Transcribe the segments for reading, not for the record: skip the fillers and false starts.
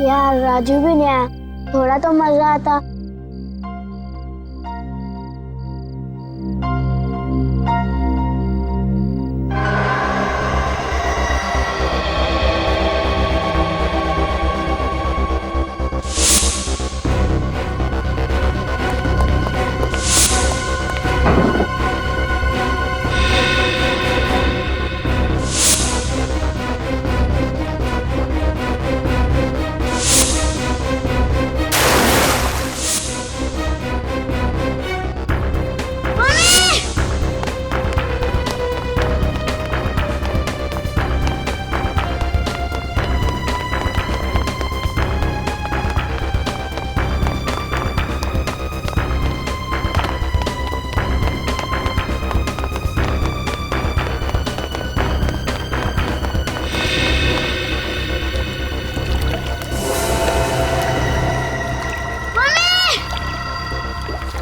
यार राजू भी नहीं आया, थोड़ा तो मजा आता।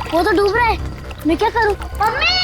वो तो डूब रहा है, मैं क्या करूं? मम्मी!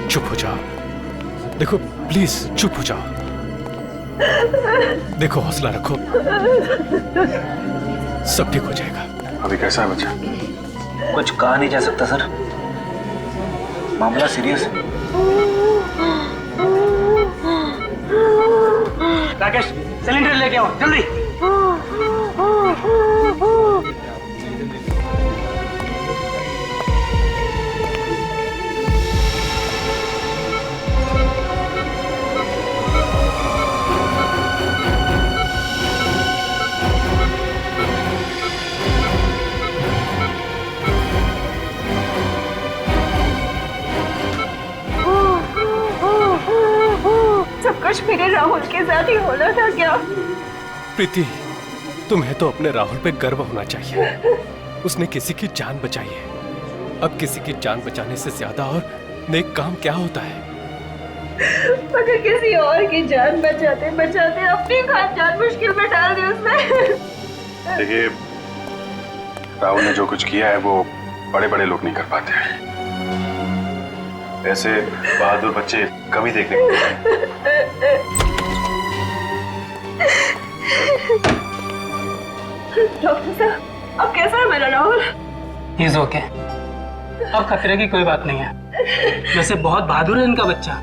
चुप हो जाओ, देखो प्लीज चुप हो जाओ, देखो हौसला रखो, सब ठीक हो जाएगा। अभी कैसा है बच्चा? कुछ कहा नहीं जा सकता सर, मामला सीरियस है। राकेश सिलेंडर लेके आओ जल्दी। सब कुछ मेरे राहुल के साथ ही होना था क्या? प्रीति, तुम्हें तो अपने राहुल पे गर्व होना चाहिए, उसने किसी की जान बचाई है। अब किसी की जान बचाने से ज्यादा और नेक काम क्या होता है? अगर किसी और की जान बचाते बचाते अपनी जान मुश्किल में डाल दी उसने। देखिए, राहुल ने जो कुछ किया है वो बड़े बड़े लोग नहीं कर पाते हैं। ऐसे बहादुर बच्चे कभी देखने को मिलते। डॉक्टर साहब, अब कैसा है मेरा राहुल? ही इज ओके, अब खतरे की कोई बात नहीं है। वैसे बहुत बहादुर है इनका बच्चा,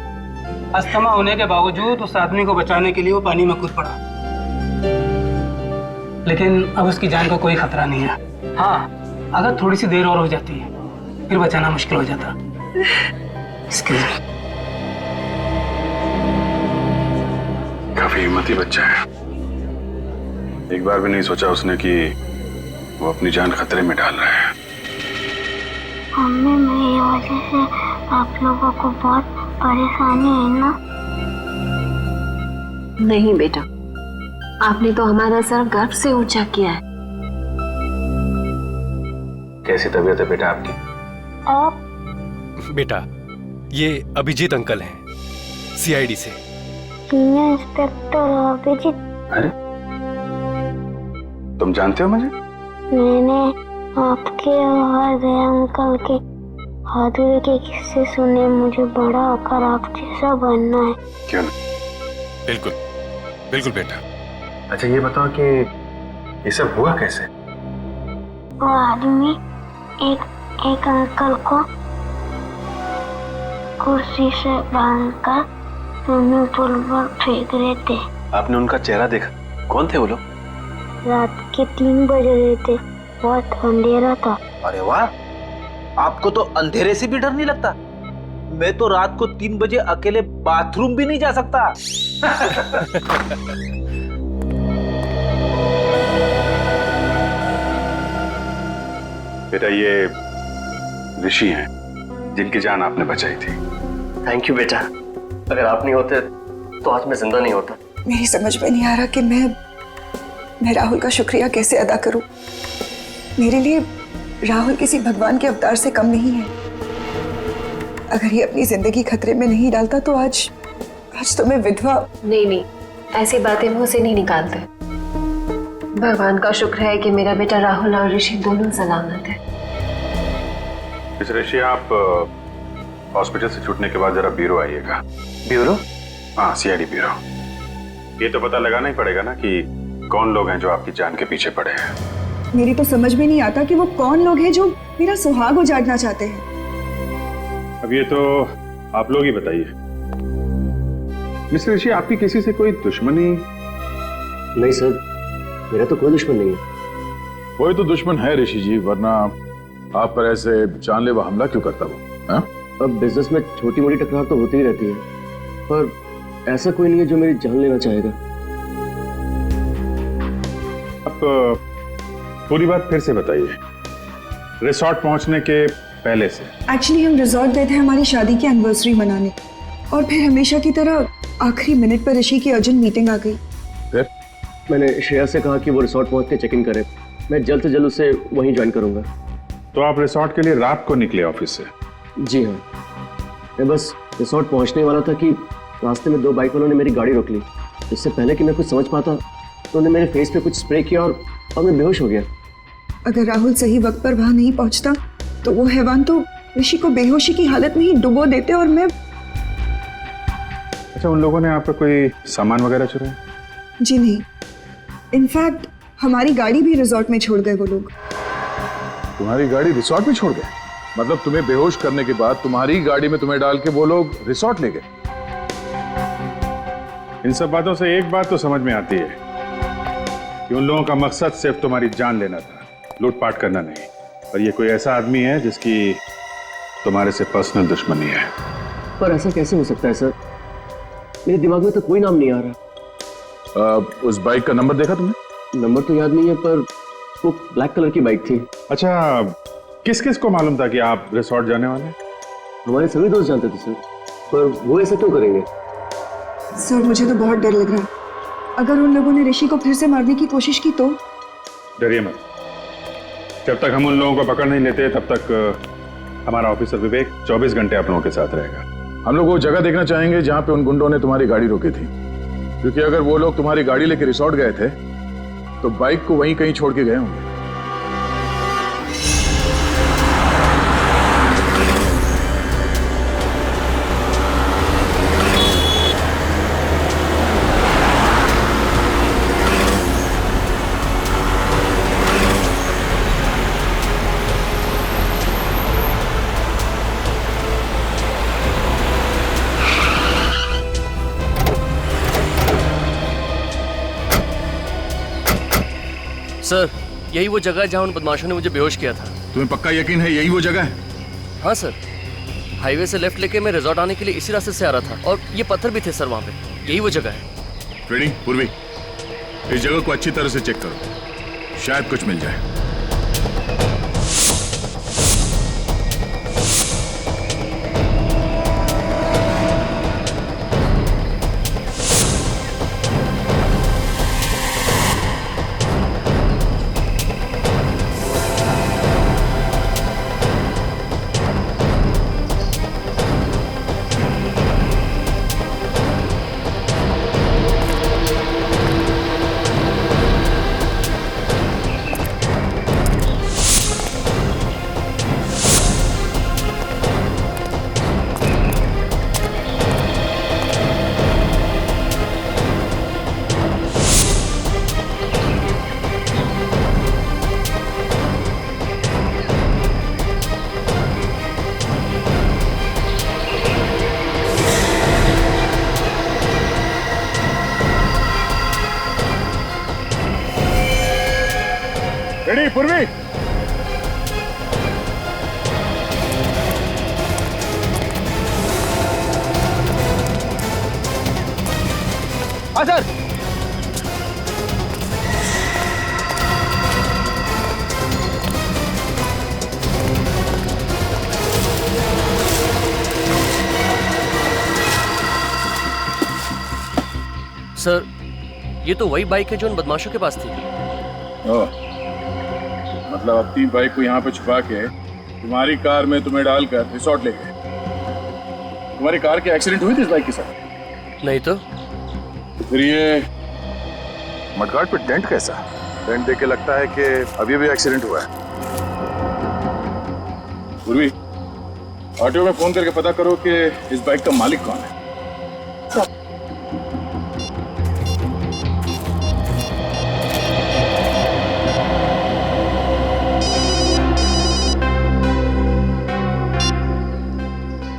अस्थमा होने के बावजूद उस आदमी को बचाने के लिए वो पानी में कूद पड़ा, लेकिन अब उसकी जान का कोई खतरा नहीं है। हाँ, अगर थोड़ी सी देर और हो जाती है फिर बचाना मुश्किल हो जाता। काफी हिम्मती बच्चा है, एक बार भी नहीं सोचा उसने कि वो अपनी जान खतरे में डाल रहा है। मम्मी, मेरी वजह से आप लोगों को बहुत परेशानी है ना? नहीं बेटा, आपने तो हमारा सर गर्व से ऊंचा किया है। कैसी तबीयत है बेटा आपकी? आप बेटा, ये अभिजीत अंकल हैं, सीआईडी से। सीनियर इंस्पेक्टर अभिजीत, अरे तुम जानते हो मुझे? मैंने आपके और दया अंकल के बहादुरी के किस्से सुने। मुझे बड़ा होकर आप जैसा बनना है। क्यों नहीं? बिल्कुल बिल्कुल बेटा। अच्छा ये बताओ कि ये सब हुआ कैसे? वो आदमी एक अंकल को कुर्सी से बांधकर स्विमिंग पूल पर फेंक रहे थे। आपने उनका चेहरा देखा? कौन थे वो लोग? रात के 3 बज रहे थे, बहुत अंधेरा था। अरे वाह, आपको तो अंधेरे से भी डर नहीं लगता? मैं तो रात को 3 बजे अकेले बाथरूम भी नहीं जा सकता। बेटा ये ऋषि हैं जिनकी जान आपने बचाई थी। थैंक यू बेटा, अगर आप नहीं होते तो आज मैं जिंदा नहीं होता। मेरी समझ में नहीं आ रहा कि मैं राहुल का शुक्रिया कैसे अदा करूं। मेरे लिए राहुल किसी भगवान के अवतार से कम नहीं है। अगर ये अपनी जिंदगी खतरे में नहीं डालता तो आज तो मैं विधवा। नहीं, ऐसी बातें मुंह से नहीं निकालते। भगवान का शुक्र है कि मेरा बेटा राहुल और ऋषि दोनों सलामत है। मिस ऋषि, आप हॉस्पिटल से छूटने के बाद जरा ब्यूरो आइएगा। ब्यूरो? हाँ, सीआईडी ब्यूरो। ये तो पता लगाना ही पड़ेगा ना कि कौन लोग हैं जो आपकी जान के पीछे पड़े हैं। मेरी तो समझ में नहीं आता कि वो कौन लोग हैं जो मेरा सुहाग उजाड़ना चाहते हैं। अब ये तो आप लोग ही बताइए। मिस ऋषि, आपकी किसी से कोई दुश्मनी? नहीं सर, मेरा तो कोई दुश्मन नहीं है। कोई तो दुश्मन है ऋषि जी, वरना आप पर ऐसे जानलेवा हमला क्यों करता वो? हाँ? अब बिजनेस में छोटी मोटी टकरार तो होती ही रहती है, पर ऐसा कोई नहीं है जो मेरी जान लेना चाहेगा। आप पूरी बात फिर से बताइए, रिसोर्ट पहुंचने के पहले से। एक्चुअली हम रिजॉर्ट गए थे हमारी शादी की एनिवर्सरी मनाने, और फिर हमेशा की तरह आखिरी मिनट पर ऋषि की अर्जेंट मीटिंग आ गई। फिर मैंने श्रेया से कहा कि वो रिसोर्ट पहुंच के चेक इन करे। मैं जल्द से जल्द उसे वहीं ज्वाइन करूंगा। तो आप रिसोर्ट के लिए रात को निकले ऑफिस से? जी हाँ, मैं बस रिसोर्ट पहुंचने वाला था कि रास्ते में 2 बाइक वालों ने मेरी गाड़ी रोक ली। इससे पहले कि मैं कुछ समझ पाता तो उन्होंने मेरे फेस पे कुछ स्प्रे किया और मैं बेहोश हो गया। अगर राहुल सही वक्त पर वहां नहीं पहुंचता तो वो हैवान तो ऋषि को बेहोशी की हालत में ही डुबो देते और मैं। अच्छा, उन लोगों ने आपका कोई सामान वगैरह चुराया? जी नहीं, इनफैक्ट हमारी गाड़ी भी रिजॉर्ट में छोड़ गए वो लोग। तुम्हारी गाड़ी रिसोर्ट में छोड़ गए? मतलब तुम्हें बेहोश करने के बाद तुम्हारी गाड़ी में तुम्हें डाल के वो लोग रिसोर्ट ले गए? इन सब बातों से एक बात तो समझ में आती है कि उन लोगों का मकसद सिर्फ तुम्हारी जान लेना था, लूटपाट करना नहीं। और ये कोई ऐसा आदमी है जिसकी तुम्हारे से पर्सनल दुश्मनी है। पर ऐसा कैसे हो सकता है सर? मेरे दिमाग में तो कोई नाम नहीं आ रहा। उस बाइक का नंबर देखा तुमने? नंबर तो याद नहीं है, पर वो ब्लैक कलर की बाइक थी। अच्छा, किस किस को मालूम था कि आप रिसोर्ट जाने वाले हैं? हमारे सभी दोस्त जानते थे सर, पर वो ऐसा क्यों करेंगे? सर मुझे तो बहुत डर लग रहा है। अगर उन लोगों ने ऋषि को फिर से मारने की कोशिश की तो? डरिए मत, जब तक हम उन लोगों को पकड़ नहीं लेते तब तक हमारा ऑफिसर विवेक 24 घंटे आप लोगों के साथ रहेगा। हम लोग वो जगह देखना चाहेंगे जहां पे उन गुंडों ने तुम्हारी गाड़ी रोकी थी, क्योंकि अगर वो लोग तुम्हारी गाड़ी लेके रिसोर्ट गए थे तो बाइक को वहीं कहीं छोड़ के गए होंगे। सर, यही वो जगह है जहाँ उन बदमाशों ने मुझे बेहोश किया था। तुम्हें पक्का यकीन है यही वो जगह है? हाँ सर, हाईवे से लेफ्ट लेके मैं रिजॉर्ट आने के लिए इसी रास्ते से आ रहा था, और ये पत्थर भी थे सर वहाँ पे। यही वो जगह है। ट्रेडिंग पूर्वी, इस जगह को अच्छी तरह से चेक करो, शायद कुछ मिल जाए। पूर्वी। हाँ सर। सर, ये तो वही बाइक है जो उन बदमाशों के पास थी। ओह, मतलब अपनी बाइक को यहाँ पे छुपा के तुम्हारी कार में तुम्हें डालकर रिसोर्ट ले गए। तुम्हारी कार की एक्सीडेंट हुई थी इस बाइक के साथ? नहीं तो फिर ये मडगार्ड पे डेंट कैसा? डेंट देख के लगता है कि अभी भी एक्सीडेंट हुआ है। पूर्वी, ऑटो में फोन करके पता करो कि इस बाइक का मालिक कौन है।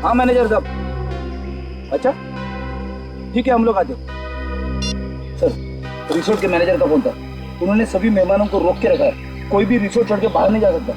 हाँ मैनेजर साहब। अच्छा ठीक है, हम लोग आते हैं। सर, रिसोर्ट के मैनेजर का फोन था। उन्होंने सभी मेहमानों को रोक के रखा है, कोई भी रिसोर्ट छोड़ के बाहर नहीं जा सकता।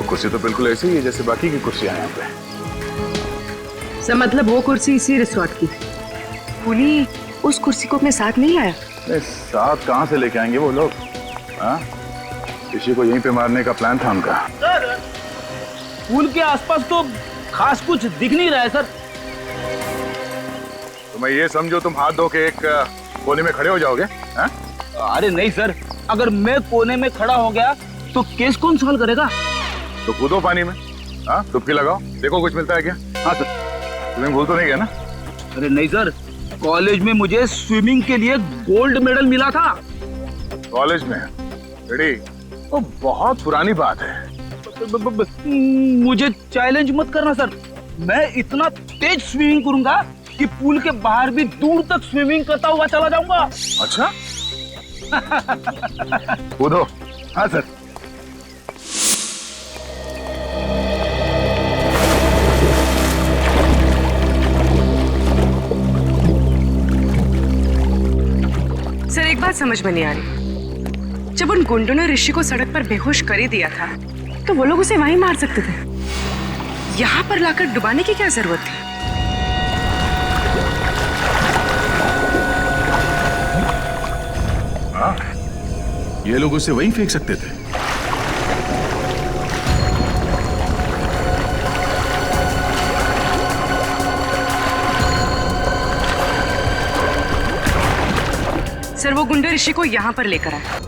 कुर्सी तो बिल्कुल ऐसी ही है जैसे बाकी की कुर्सियां यहाँ पे। सर मतलब वो कुर्सी इसी रिसोर्ट की। पुली उस कुर्सी को अपने साथ नहीं लाया? साथ कहाँ से लेके आएंगे वो लोग? हाँ, किसी को यहीं पे मारने का प्लान था उनका। सर, पुल के आसपास तो खास कुछ दिख नहीं रहा है सर। तो मैं ये समझो तुम हाथ धो के एक कोने में खड़े हो जाओगे? हाँ? अरे नहीं सर, अगर मैं कोने में खड़ा हो गया तो केस कौन सॉल्व करेगा? तो कूदो पानी में, हाँ, डुबकी लगाओ, देखो कुछ मिलता है क्या? हाँ सर। तुम्हें भूल तो नहीं गया ना? अरे नहीं सर, कॉलेज में मुझे स्विमिंग के लिए गोल्ड मेडल मिला था। कॉलेज में? रेडी? वो बहुत पुरानी बात है। मुझे चैलेंज मत करना सर, मैं इतना तेज स्विमिंग करूंगा कि पूल के बाहर भी दूर तक स्विमिंग करता हुआ चला जाऊंगा। अच्छा? कूदो। हाँ सर। सर एक बात समझ में नहीं आ रही, जब उन गुंडों ने ऋषि को सड़क पर बेहोश कर ही दिया था तो वो लोग उसे वहीं मार सकते थे। यहाँ पर लाकर डुबाने की क्या जरूरत थी? हाँ, ये लोग उसे वहीं फेंक सकते थे। सर वो गुंडे ऋषि को यहाँ पर लेकर आए।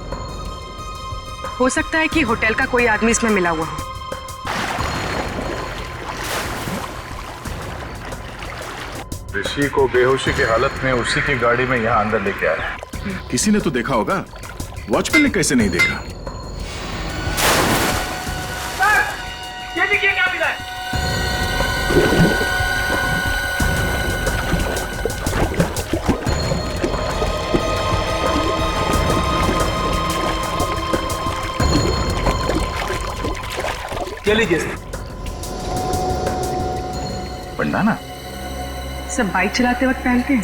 हो सकता है कि होटल का कोई आदमी इसमें मिला हुआ हो। ऋषि को बेहोशी की हालत में उसी की गाड़ी में यहाँ अंदर लेके आया। किसी ने तो देखा होगा, वॉचमैन ने कैसे नहीं देखा? ये देखिए क्या मिला है। क्या लीजिए सर? पंडाना? सब बाइक चलाते वक्त पहनते हैं।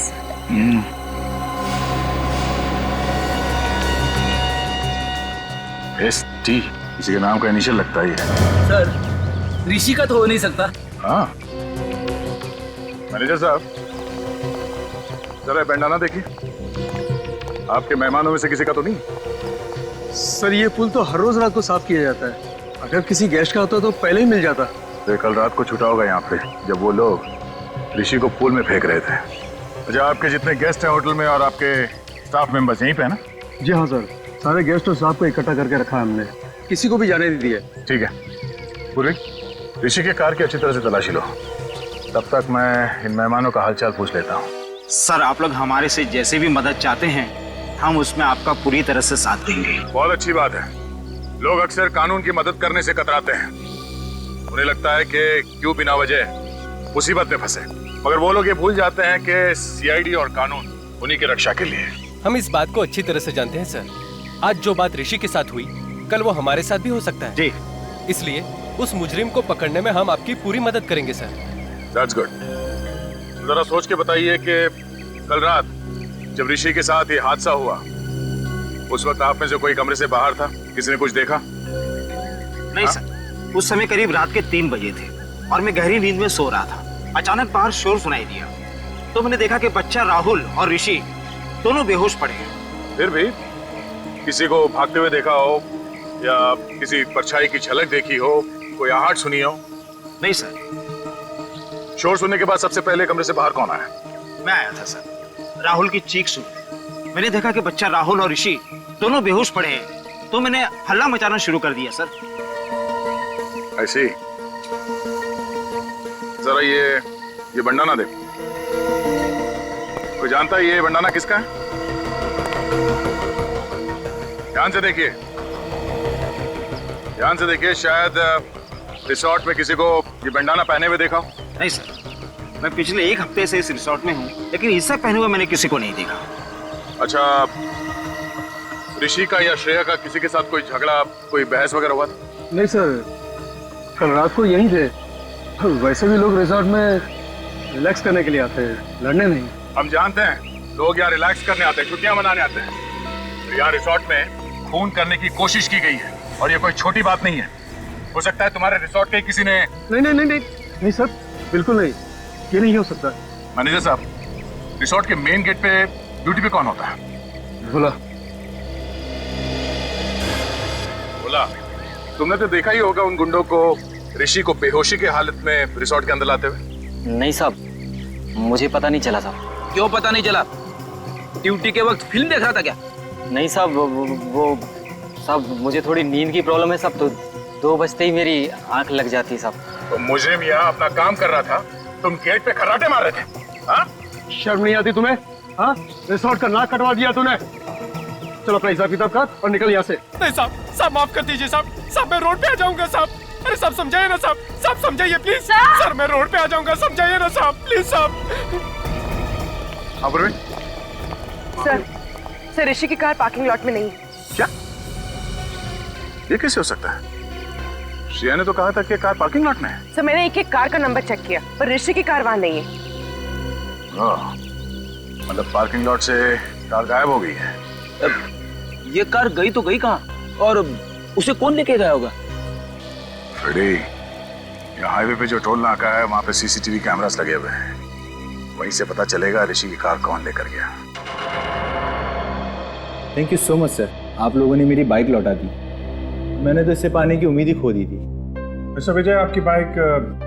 ST किसी के नाम का इनिशियल लगता ही है। सर ऋषि का तो हो नहीं सकता। हाँ, मैनेजर साहब जरा बैंडाना देखिए। आपके मेहमानों में से किसी का तो नहीं? सर ये पुल तो हर रोज रात को साफ किया जाता है। अगर किसी गेस्ट का होता तो पहले ही मिल जाता। तो कल रात को छूटा होगा यहाँ पे जब वो लोग ऋषि को पूल में फेंक रहे थे। अच्छा, आपके जितने गेस्ट हैं होटल में और आपके स्टाफ मेंबर्स यहीं पे है ना? जी हाँ सर, सारे गेस्ट और स्टाफ को इकट्ठा करके रखा है हमने, किसी को भी जाने नहीं दिया। ठीक है पूर्वी, ऋषि के कार की अच्छी तरह से तलाशी लो। तब तक मैं इन मेहमानों का हालचाल पूछ लेता हूँ। सर आप लोग हमारे से जैसे भी मदद चाहते हैं हम उसमें आपका पूरी तरह से साथ देंगे। बहुत अच्छी बात है। लोग अक्सर कानून की मदद करने से कतराते हैं। उन्हें लगता है कि क्यों बिना वजह मुसीबत में फंसे, मगर वो लोग ये भूल जाते हैं कि सीआईडी और कानून उन्हीं की रक्षा के लिए। हम इस बात को अच्छी तरह से जानते हैं सर। आज जो बात ऋषि के साथ हुई कल वो हमारे साथ भी हो सकता है जी। इसलिए उस मुजरिम को पकड़ने में हम आपकी पूरी मदद करेंगे सर। That's good. जरा सोच के बताइए कि कल रात जब ऋषि के साथ ये हादसा हुआ उस वक्त आप में से कोई कमरे से बाहर था? किसी ने कुछ देखा? नहीं सर, उस समय करीब रात के 3 बजे थे और मैं गहरी नींद में सो रहा था। अचानक बाहर शोर सुनाई दिया तो मैंने देखा कि बच्चा राहुल और ऋषि दोनों बेहोश पड़े हैं। फिर भी किसी को भागते हुए देखा हो या किसी परछाई की झलक देखी हो, कोई आहट सुनी हो? नहीं सर। शोर सुनने के बाद सबसे पहले कमरे से बाहर कौन आया? मैं आया था सर। राहुल की चीख सुन मैंने देखा कि बच्चा राहुल और ऋषि दोनों बेहोश पड़े हैं तो मैंने हल्ला मचाना शुरू कर दिया सर। ऐसी जरा ये बंडाना देखो। कोई जानता है ये बंडाना किसका है? ध्यान से देखिए, ध्यान से देखिए। शायद रिसोर्ट में किसी को ये बंडाना पहने हुए देखा हो। नहीं सर, मैं पिछले 1 हफ्ते से इस रिसोर्ट में हूँ लेकिन इससे पहने हुए मैंने किसी को नहीं देखा। अच्छा, ऋषि का या श्रेया का किसी के साथ कोई झगड़ा, कोई बहस वगैरह हुआ था? नहीं सर, कल रात को यहीं थे। वैसे भी लोग रिसोर्ट में रिलैक्स करने के लिए आते हैं, लड़ने नहीं। हम जानते हैं लोग यहाँ रिलैक्स करने आते हैं, छुट्टियां मनाने आते हैं। तो यहाँ रिसोर्ट में खून करने की कोशिश की गई है और ये कोई छोटी बात नहीं है। हो सकता है तुम्हारे रिसोर्ट के किसी ने। नहीं नहीं नहीं नहीं नहीं सर, बिल्कुल नहीं, ये नहीं हो सकता। मैनेजर साहब, रिसोर्ट के मेन गेट पे ड्यूटी पे कौन होता है? भोला। भोला, तुमने तो देखा ही होगा उन गुंडों को ऋषि को बेहोशी के हालत में रिसोर्ट के अंदर लाते हुए। नहीं साहब, मुझे पता नहीं चला साहब। क्यों पता नहीं चला? ड्यूटी के वक्त फिल्म देख रहा था क्या? नहीं साहब, वो साहब मुझे थोड़ी नींद की प्रॉब्लम है साहब, तो 2 बजते ही मेरी आंख लग जाती है साहब। तो मुजरिम यहाँ अपना काम कर रहा था, तुम गेट पे खर्राटे मार रहे थे। हाँ? शर्म नहीं आती तुम्हें? हाँ, रिसोर्ट का नाक कटवा दिया तूने। चलो अपना हिसाब किताब कर और निकल यहाँ से। नहीं साहब, साहब माफ कर दीजिए साहब। साहब मैं रोड पे आ जाऊंगा साहब। अरे साहब समझाइए ना साहब, साहब समझाइए प्लीज। सर मैं रोड पे आ जाऊंगा, समझाइए ना साहब प्लीज साहब। सर ऋषि की कार पार्किंग लॉट में नहीं है। क्या? ये कैसे हो सकता है? श्रेया ने तो कहा था कि कार पार्किंग लॉट में है। सर मैंने एक कार का नंबर चेक किया पर ऋषि की कार वहाँ नहीं है। मतलब पार्किंग लॉट से कार गायब हो गई है। ये कार गई तो गई कहाँ और उसे कौन लेके गया होगा? फ्रेडी, ये हाईवे पे जो टोल नाका है वहाँ पे सीसीटीवी कैमरास लगे हुए हैं। वहीं से पता चलेगा ऋषि की कार कौन लेकर गया। Thank you so much sir, आप लोगों ने मेरी बाइक लौटा दी। मैंने तो इससे पाने की उम्मीद ही खो दी थी। मिस्टर विजय, आपकी बाइक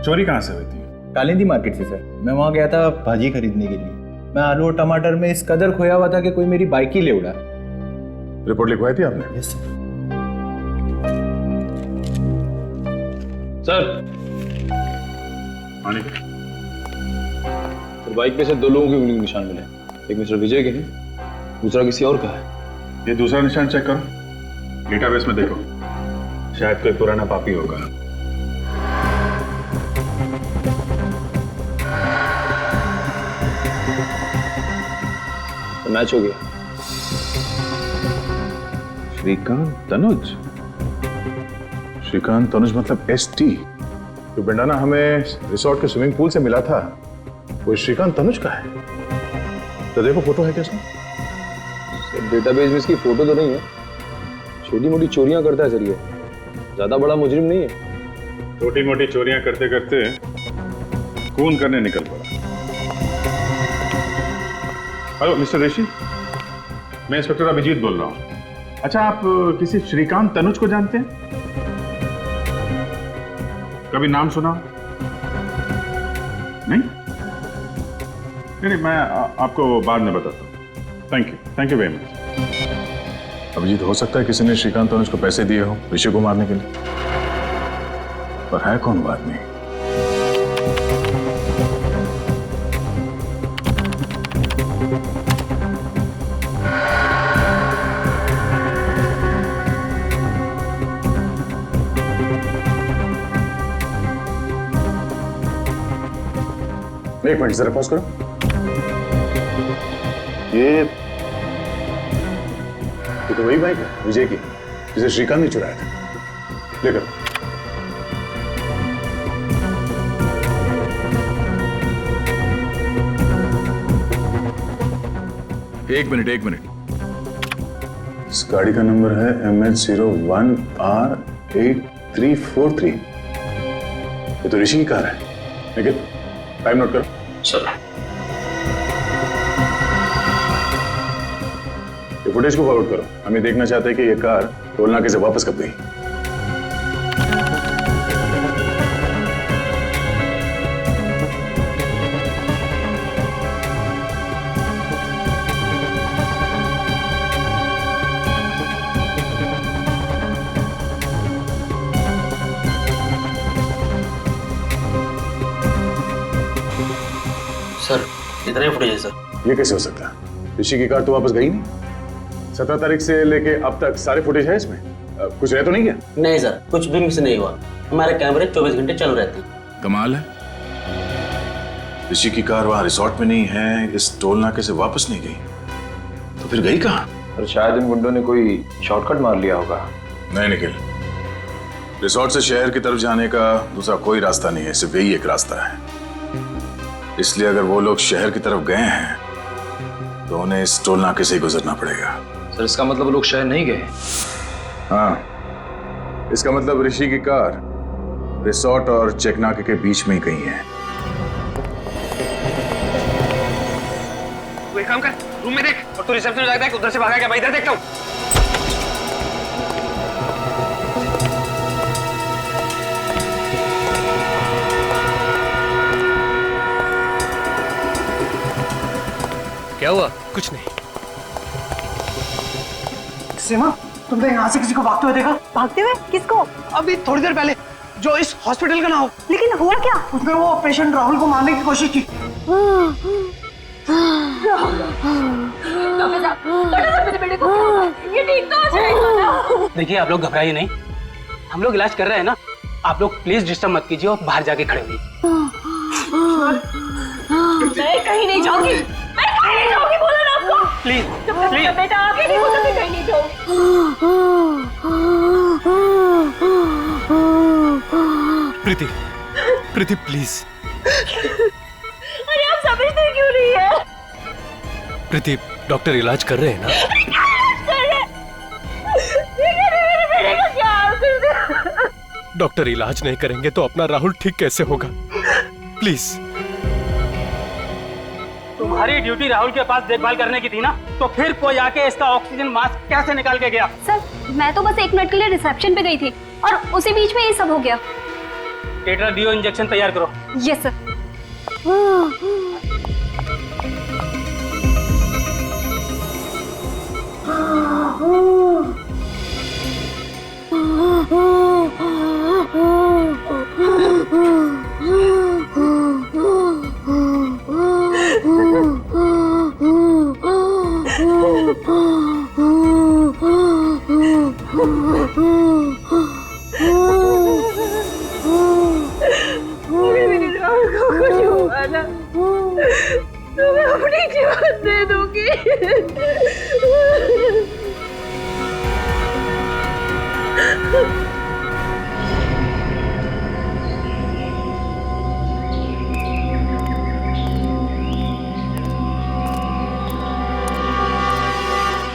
चोरी कहाँ से हुई थी? कालिंदी मार्केट से सर। मैं वहाँ गया था भाजी खरीदने के लिए। मैं आलू और टमाटर में इस कदर खोया हुआ था कि कोई मेरी बाइक ही ले उड़ा। रिपोर्ट लिखवाई थी आपने? Yes sir. सर तो बाइक पे से 2 लोगों के उंगली के निशान मिले। एक मिस्टर विजय के हैं, दूसरा किसी और का है। ये दूसरा निशान चेक करो, डेटाबेस में देखो, शायद कोई पुराना पापी होगा। तो मैच हो गया। श्रीकांत तनुज। श्रीकांत तनुज मतलब ST। जो बंडाना हमें रिसोर्ट के स्विमिंग पूल से मिला था वो श्रीकांत तनुज का है। तो देखो फोटो है कैसा? डेटाबेस में इसकी फोटो तो नहीं है। छोटी मोटी चोरियां करता है सर, ये ज्यादा बड़ा मुजरिम नहीं है। छोटी मोटी चोरियां करते करते खून करने निकल पड़ा। हेलो मिस्टर ऋषि, मैं इंस्पेक्टर अभिजीत बोल रहा हूँ। अच्छा, आप किसी श्रीकांत तनुज को जानते हैं? कभी नाम सुना? नहीं? नहीं, मैं आपको बाद में बताता हूँ। Thank you very much. Abhijit, हो सकता है किसी ने श्रीकांत तनुज को पैसे दिए हो ऋषि को मारने के लिए, पर है कौन वो आदमी? एक मिनट जरा पॉज करो। ये तो वही बाइक है विजय की जिसे श्रीकांत ने चुराया था। लेकर एक मिनट। इस गाड़ी का नंबर है MH01R8343। ये तो ऋषि की कार है। निखिल, टाइम नोट करो। सर, ये फुटेज को फॉरवर्ड करो। हम ये देखना चाहते हैं कि ये कार टोल नाके से वापस कब गई। सर इतना ही फुटेज है सर। ये कैसे हो सकता है? ऋषि की कार तो वापस गई नहीं। 17 तारीख से लेके अब तक सारे फुटेज है इसमें। कुछ रह तो नहीं गया? नहीं सर, कुछ भी मिस नहीं हुआ। हमारे कैमरे 24 घंटे चालू रहते हैं। कमाल है, ऋषि की कार वहां रिसोर्ट में नहीं है, इस टोल नाके से वापस नहीं गई, तो फिर गई कहाँ? और शायद इन गुंडों ने कोई शॉर्टकट मार लिया होगा। नहीं निखिल, रिसोर्ट से शहर की तरफ जाने का दूसरा कोई रास्ता नहीं है, सिर्फ यही एक रास्ता है। इसलिए अगर वो लोग शहर की तरफ गए हैं तो उन्हें इस टोल नाके से ही गुजरना पड़ेगा। सर इसका मतलब वो लोग शहर नहीं गए? हाँ, इसका मतलब ऋषि की कार रिसोर्ट और चेक नाके के बीच में ही कहीं है। तू एक काम कर, रूम में देख, और तू रिसेप्शन जाकर देख, उधर से भागा क्या? मैं इधर देखता हूँ। क्या हुआ? कुछ नहीं। सीमा, तुमने यहाँ से किसी को भागते हुए देखा? भागते हुए? किसको? अभी थोड़ी देर पहले, जो इस हॉस्पिटल का ना हो। लेकिन हुआ क्या? उसने वो पेशेंट राहुल को मारने की कोशिश की। ये ठीक तो हो जाएगा ना? देखिए, आप लोग घबराइए नहीं, हम लोग इलाज कर रहे हैं ना। आप लोग प्लीज डिस्टर्ब मत कीजिए और बाहर जाके खड़े होइए। मैं कहीं नहीं जाऊंगी, मैं कहीं नहीं जाऊंगी, बोला ना आपको। प्लीज प्लीज बेटा, आगे देखो तो मैं कहीं नहीं जाऊंगी। प्रीति प्लीज। अरे आप समझते क्यों नहीं है? प्रीति, डॉक्टर इलाज कर रहे हैं ना? मेरे का क्या हाल कर दे? डॉक्टर इलाज नहीं करेंगे तो अपना राहुल ठीक कैसे होगा? प्लीज। तुम्हारी ड्यूटी राहुल के पास देखभाल करने की थी ना, तो फिर कोई आके इसका ऑक्सीजन मास्क कैसे निकाल के गया? सर, मैं तो बस 1 मिनट के लिए रिसेप्शन पे गई थी और उसी बीच में ये सब हो गया। टेट्राडियो इंजेक्शन तैयार करो। Yes sir. तो मैं अपनी जीवन दे दूंगी।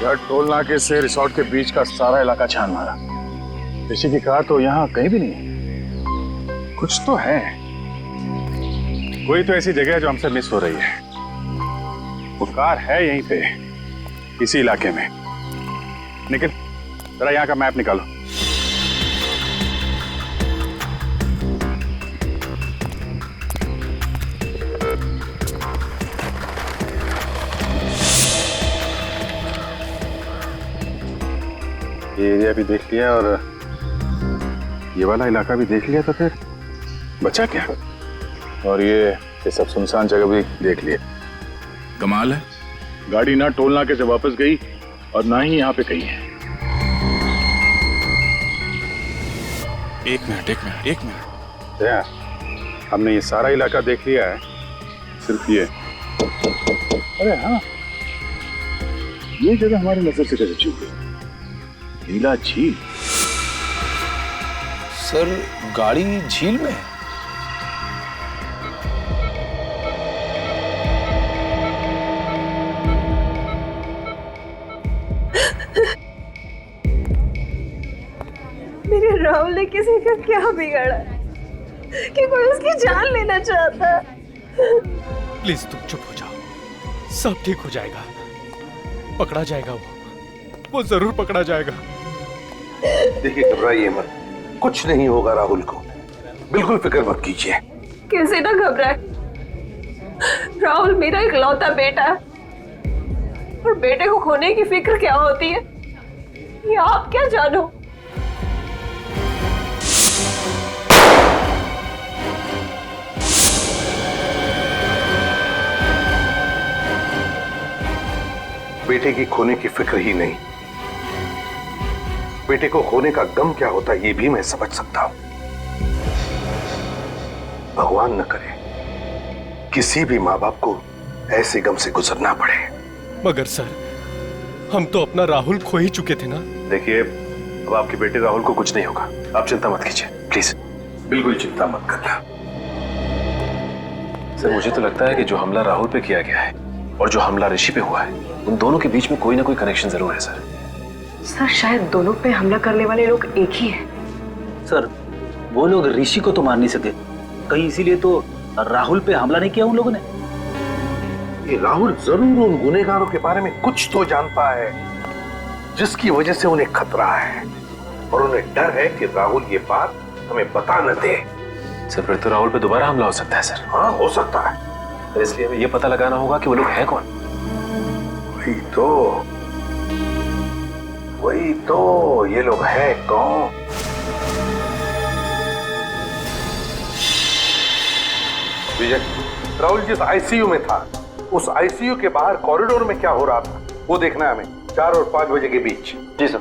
यार, टोल नाके से रिसोर्ट के बीच का सारा इलाका छान मारा। ऋषि की कार तो यहाँ कहीं भी नहीं है। कुछ तो है, कोई तो ऐसी जगह है जो हमसे मिस हो रही है। वो कार है यहीं पे, इसी इलाके में। निखिल, जरा यहाँ का मैप निकालो। ये एरिया भी देख लिया और ये वाला इलाका भी देख लिया, तो फिर बचा क्या? और ये सब सुनसान जगह भी देख लिया। कमाल है, गाड़ी ना टोल नाके से वापस गई और ना ही यहाँ पे कहीं है। एक मिनट यार, हमने ये सारा इलाका देख लिया है, सिर्फ ये। अरे हाँ, ये जगह हमारी नजर से कैसे चूक गई? नीला झील। सर गाड़ी झील में है? मेरे राहुल ने किसी का क्या बिगाड़ा कि कोई उसकी जान लेना चाहता? प्लीज तुम चुप हो जाओ, सब ठीक हो जाएगा। पकड़ा जाएगा, वो जरूर पकड़ा जाएगा। देखिए, घबराइए मत, कुछ नहीं होगा राहुल को, बिल्कुल फिक्र मत कीजिए। कैसे ना घबराए, राहुल मेरा इकलौता बेटा है और बेटे को खोने की फिक्र क्या होती है ये आप क्या जानो। बेटे की खोने की फिक्र ही नहीं, बेटे को खोने का गम क्या होता है ये भी मैं समझ सकता हूं। भगवान न करे किसी भी माँ बाप को ऐसे गम से गुजरना पड़े। मगर सर, हम तो अपना राहुल खो ही चुके थे ना। देखिए, अब आपके बेटे राहुल को कुछ नहीं होगा, आप चिंता मत कीजिए प्लीज, बिल्कुल चिंता मत करना। सर मुझे तो लगता है कि जो हमला राहुल पे किया गया है और जो हमला ऋषि पे हुआ है, उन दोनों के बीच में कोई ना कोई कनेक्शन जरूर है सर। सर शायद दोनों पे हमला करने वाले लोग एक ही हैं। सर वो लोग ऋषि को तो मार नहीं सके, कहीं इसीलिए तो राहुल पे हमला नहीं किया उन लोगों ने। ये राहुल जरूर उन गुनहगारों के बारे में कुछ तो जानता है जिसकी वजह से उन्हें खतरा है, और उन्हें डर है कि राहुल ये बात हमें बता न दे। सर फिर तो राहुल पे दोबारा हमला हो सकता है सर। हाँ हो सकता है, तो इसलिए हमें ये पता लगाना होगा कि वो लोग हैं कौन। वही तो ये लोग हैं कौन? विजय, राहुल जिस आईसीयू में था, उस आईसीयू के बाहर कॉरिडोर में क्या हो रहा था वो देखना है हमें, 4 और 5 बजे के बीच। जी सर।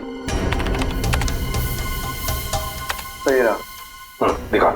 सही रहा, दिखा।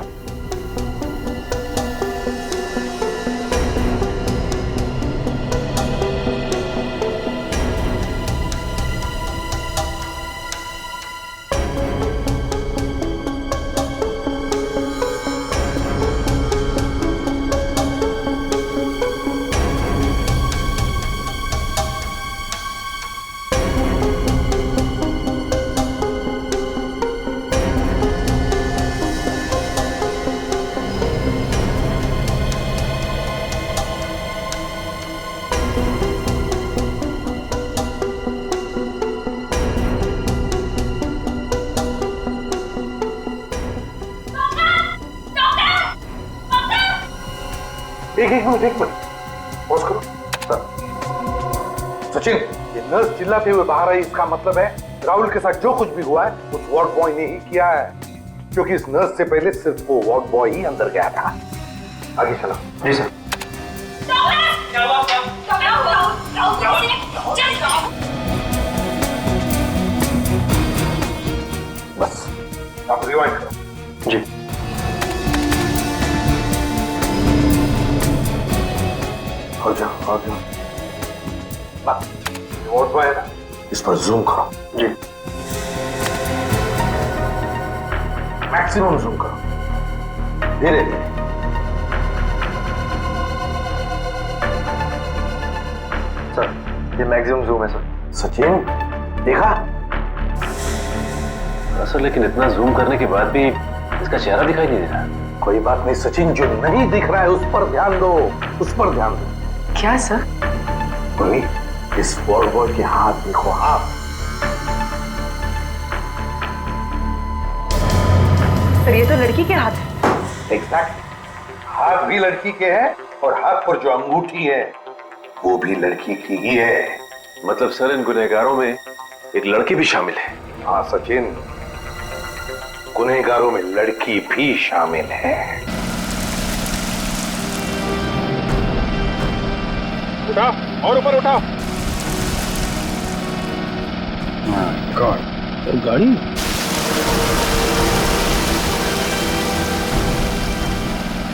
एक मिनट पॉज करो। सचिन, ये नर्स चिल्लाते हुए बाहर आई, इसका मतलब है राहुल के साथ जो कुछ भी हुआ है उस वार्ड बॉय ने ही किया है, क्योंकि इस नर्स से पहले सिर्फ वो वार्ड बॉय ही अंदर गया था। आगे चलो। जी सर। बस आप रिवाइंड करो। जी। और जाओ। वार्ड बॉय है ना, इस पर जूम करो। जी। मैक्सिमम जूम करो, धीरे धीरे। सर ये मैक्सिमम जूम है सर। सचिन देखा? सर लेकिन इतना जूम करने के बाद भी इसका चेहरा दिखाई नहीं दे रहा। कोई बात नहीं सचिन, जो नहीं दिख रहा है उस पर ध्यान दो, उस पर ध्यान दो। क्या सर? मम्मी, इस बॉल के हाथ देखो आप। सर ये तो लड़की के हाथ है। एग्जैक्ट, हाथ भी लड़की के हैं और हाथ पर जो अंगूठी है वो भी लड़की की ही है। मतलब सर इन गुनहगारों में एक लड़की भी शामिल है? हाँ सचिन, गुनहगारों में लड़की भी शामिल है। उठाओ और ऊपर उठाओ। गॉड, गाड़ी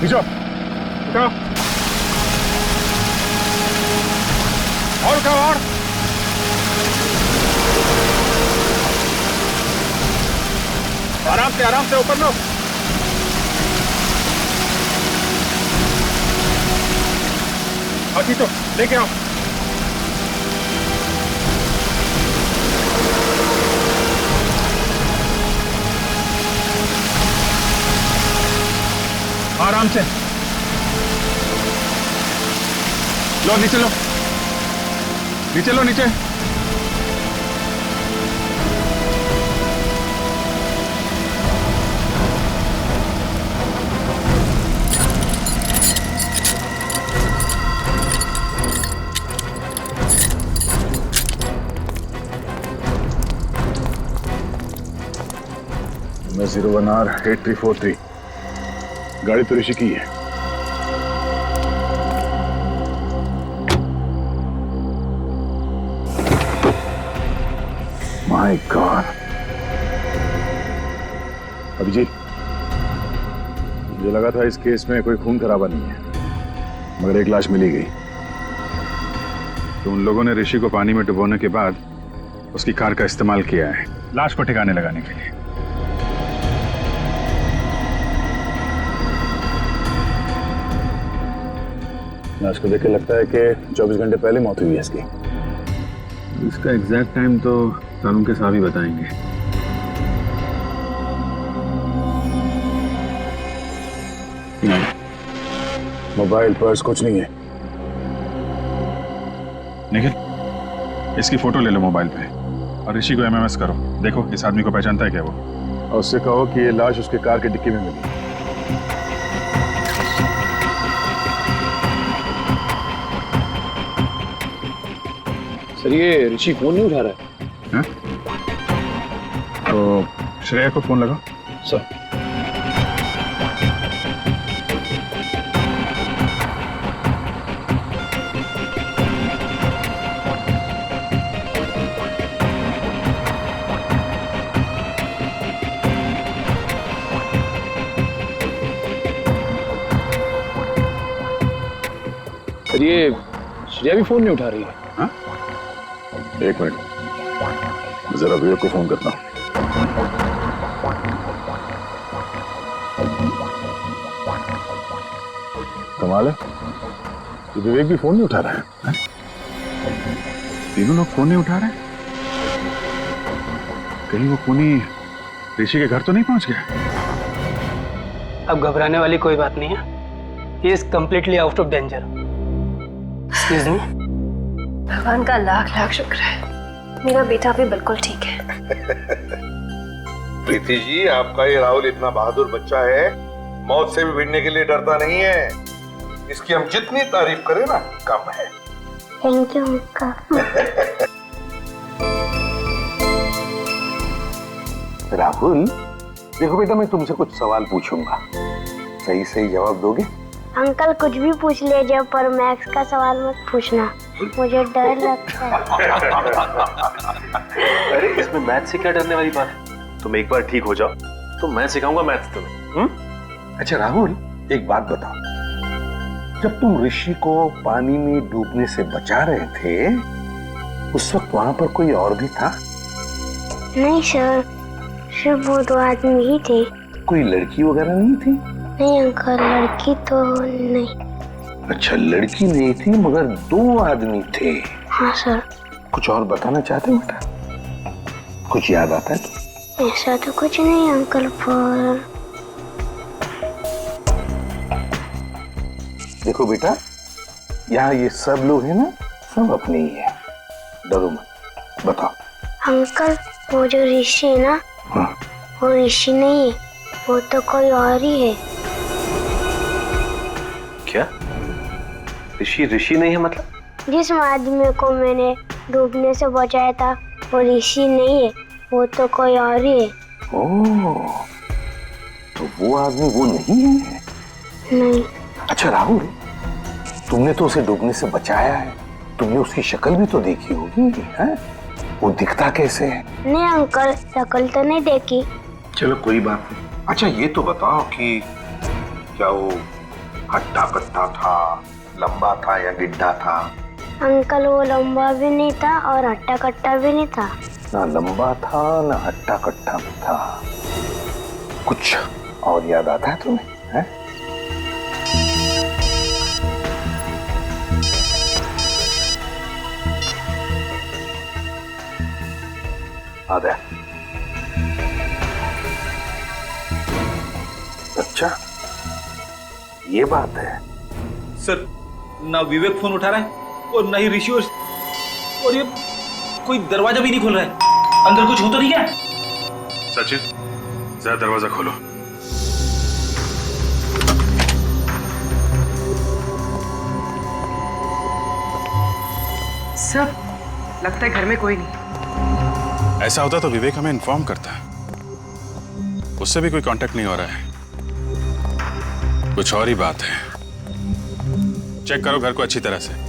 नीचे उठाओ और उठाओ और आराम से ऊपर लो। बाकी तो लेके आओ। आराम से लो, नीचे लो, नीचे लो, नीचे। मैं 01R8343, गाड़ी तो ऋषि की है। My God. अभिजीत, मुझे लगा था इस केस में कोई खून खराबा नहीं है, मगर एक लाश मिली गई। तो उन लोगों ने ऋषि को पानी में डुबोने के बाद उसकी कार का इस्तेमाल किया है लाश को ठिकाने लगाने के लिए। लाश को देख के लगता है कि 24 घंटे पहले मौत हुई है इसकी। इसका एग्जैक्ट टाइम तो कानून के साहब ही बताएंगे। नहीं, मोबाइल पर्स कुछ नहीं है। निखिल, इसकी फोटो ले लो मोबाइल पे और ऋषि को एमएमएस करो। देखो इस आदमी को पहचानता है क्या वो, और उससे कहो कि ये लाश उसके कार की डिक्की में मिली। सर ये ऋषि फोन नहीं उठा रहा है। तो श्रेया को फोन लगाओ। सर सर ये श्रेया भी फोन नहीं उठा रही है। हाँ? एक मिनट, जरा विवेक को फोन करता हूं। कमाल है, ये विवेक भी फोन नहीं उठा रहा है। तीनों लोग फोन नहीं उठा रहे। कहीं वो खूनी ऋषि के घर तो नहीं पहुंच गया? अब घबराने वाली कोई बात नहीं है। He is completely out of danger. Excuse me? भगवान का लाख लाख शुक्र है, मेरा बेटा भी बिल्कुल ठीक है। प्रीति जी, आपका ये राहुल इतना बहादुर बच्चा है, मौत से भी भिड़ने के लिए डरता नहीं है। इसकी हम जितनी तारीफ करें ना कम है। Thank you uncle. राहुल, देखो बेटा, मैं तुमसे कुछ सवाल पूछूंगा, सही सही जवाब दोगे? अंकल कुछ भी पूछ लीजिए, पर मैथ्स का सवाल मत पूछना, मुझे डर लगता है। अरे इसमें मैथ से क्या डरने वाली बात है? तुम एक बार ठीक हो जाओ तो मैं सिखाऊंगा मैथ तुम्हें। अच्छा राहुल, एक बात बताओ, जब तुम ऋषि को पानी में डूबने से बचा रहे थे, उस वक्त वहां पर कोई और भी था? नहीं सर, सिर्फ वो 2 आदमी ही थे। कोई लड़की वगैरह नहीं थी? नहीं अंकल, लड़की तो नहीं। अच्छा, लड़की नहीं थी मगर 2 आदमी थे। हाँ सर। कुछ और बताना चाहते हो बेटा? कुछ याद आता है तो? ऐसा तो कुछ नहीं अंकल, पर देखो बेटा, यहाँ ये सब लोग हैं ना, सब अपने ही हैं। डरो मत, बताओ। अंकल वो जो ऋषि है ना, हाँ। वो ऋषि नहीं है, वो तो कोई और ही है। क्या? ऋषि ऋषि नहीं है मतलब? जिस आदमी को मैंने डूबने से बचाया था वो ऋषि नहीं है, वो तो कोई और ही है। ओह, तो वो आदमी वो नहीं है? नहीं। अच्छा राहुल, तुमने तो उसे डूबने से बचाया है, तुमने उसकी शक्ल भी तो देखी होगी, है? वो दिखता कैसे है? नहीं अंकल, शक्ल तो नहीं देखी। चलो कोई बात नहीं। अच्छा ये तो बताओ कि क्या वो हट्टा कट्टा था, लंबा था या गिड्ढा था? अंकल वो लंबा भी नहीं था और हट्टा कट्टा भी नहीं था। ना लंबा था ना हट्टा कट्टा भी था। कुछ और याद आता है तुम्हें? है? आदा। अच्छा ये बात है। सर ना विवेक फोन उठा रहा है और ना ही ऋषि, और ये कोई दरवाजा भी नहीं खोल रहा है। अंदर कुछ हो तो नहीं क्या? सचिन जरा दरवाजा खोलो। सब लगता है घर में कोई नहीं। ऐसा होता तो विवेक हमें इन्फॉर्म करता। उससे भी कोई कांटेक्ट नहीं हो रहा है। कुछ और ही बात है। चेक करो घर को अच्छी तरह से।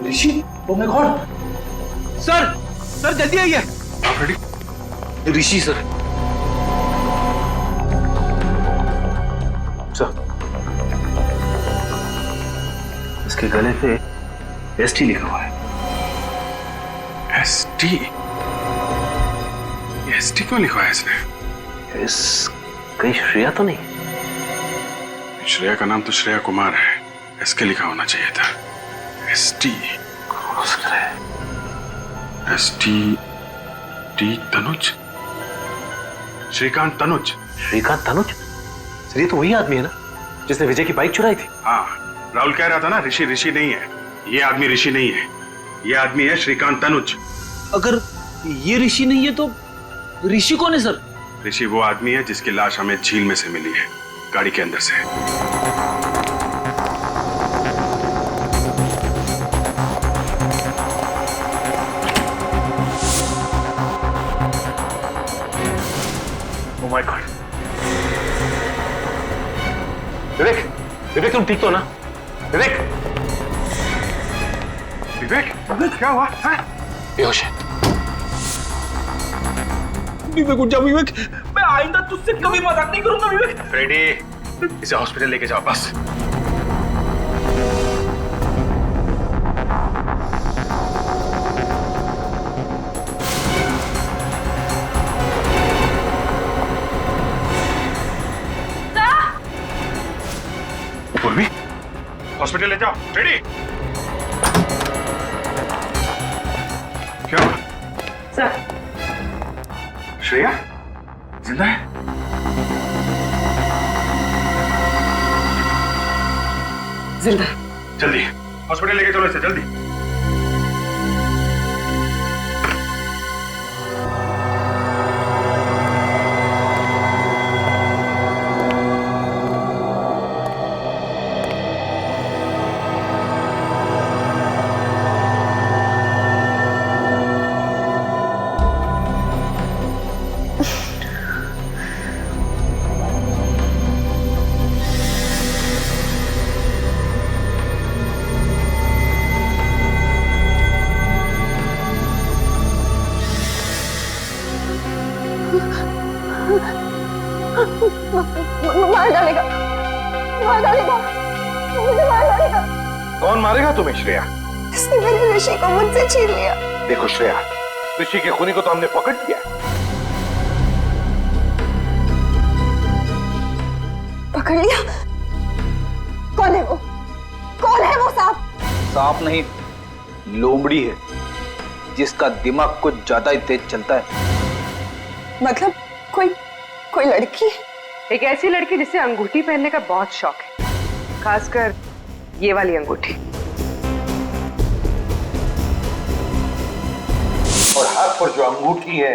Rishi, oh my god! Sir, sir जल्दी आइए। आप रेडी? ऋषि सर। सर, इसके गले पे एसटी लिखा हुआ है। एसटी? एसटी क्यों लिखा है इसने? कहीं श्रेया तो नहीं? श्रेया का नाम तो श्रेया कुमार है। एसके लिखा होना चाहिए था। एसटी हो सकता है। ST T Tanuj, Shrikant Tanuj. Shrikant Tanuj? Sir ये तो वही आदमी है ना जिसने विजय की बाइक चुराई थी? हाँ, राहुल कह रहा था ना ऋषि ऋषि नहीं है। ये आदमी ऋषि नहीं है, ये आदमी है श्रीकांत तनुज। अगर ये ऋषि नहीं है तो ऋषि कौन है सर? ऋषि वो आदमी है जिसकी लाश हमें झील में से मिली है, गाड़ी के अंदर से। Oh my God! विवेक, विवेक तुम ठीक तो ना? विवेक, विवेक, विवेक क्या हुआ? बेहोश है। विवेक उठ जाओ विवेक, मैं आइंदा तुझसे कभी मजाक नहीं करूंगा विवेक। फ्रेडी, इसे हॉस्पिटल लेके जाओ बस। पूर्वी, हॉस्पिटल ले जाओ। फ्रेडी, क्या हुआ? सर, श्रेया जिंदा है? जिंदा। जल्दी हॉस्पिटल लेके चलो इसे, जल्दी। मार डालेगा, मार डालेगा, मुझे मार डालेगा। कौन मारेगा तुम्हें श्रेया? इसने मेरे ऋषि को मुझसे छीन लिया। देखो श्रेया, ऋषि के खूनी को तो हमने पकड़ लिया। पकड़ लिया? कौन है वो? कौन है वो सांप? सांप नहीं, लोमड़ी है, जिसका दिमाग कुछ ज्यादा ही तेज चलता है। मतलब कोई लड़की? एक ऐसी लड़की जिसे अंगूठी पहनने का बहुत शौक है, खासकर ये वाली अंगूठी। और हाथ पर जो अंगूठी है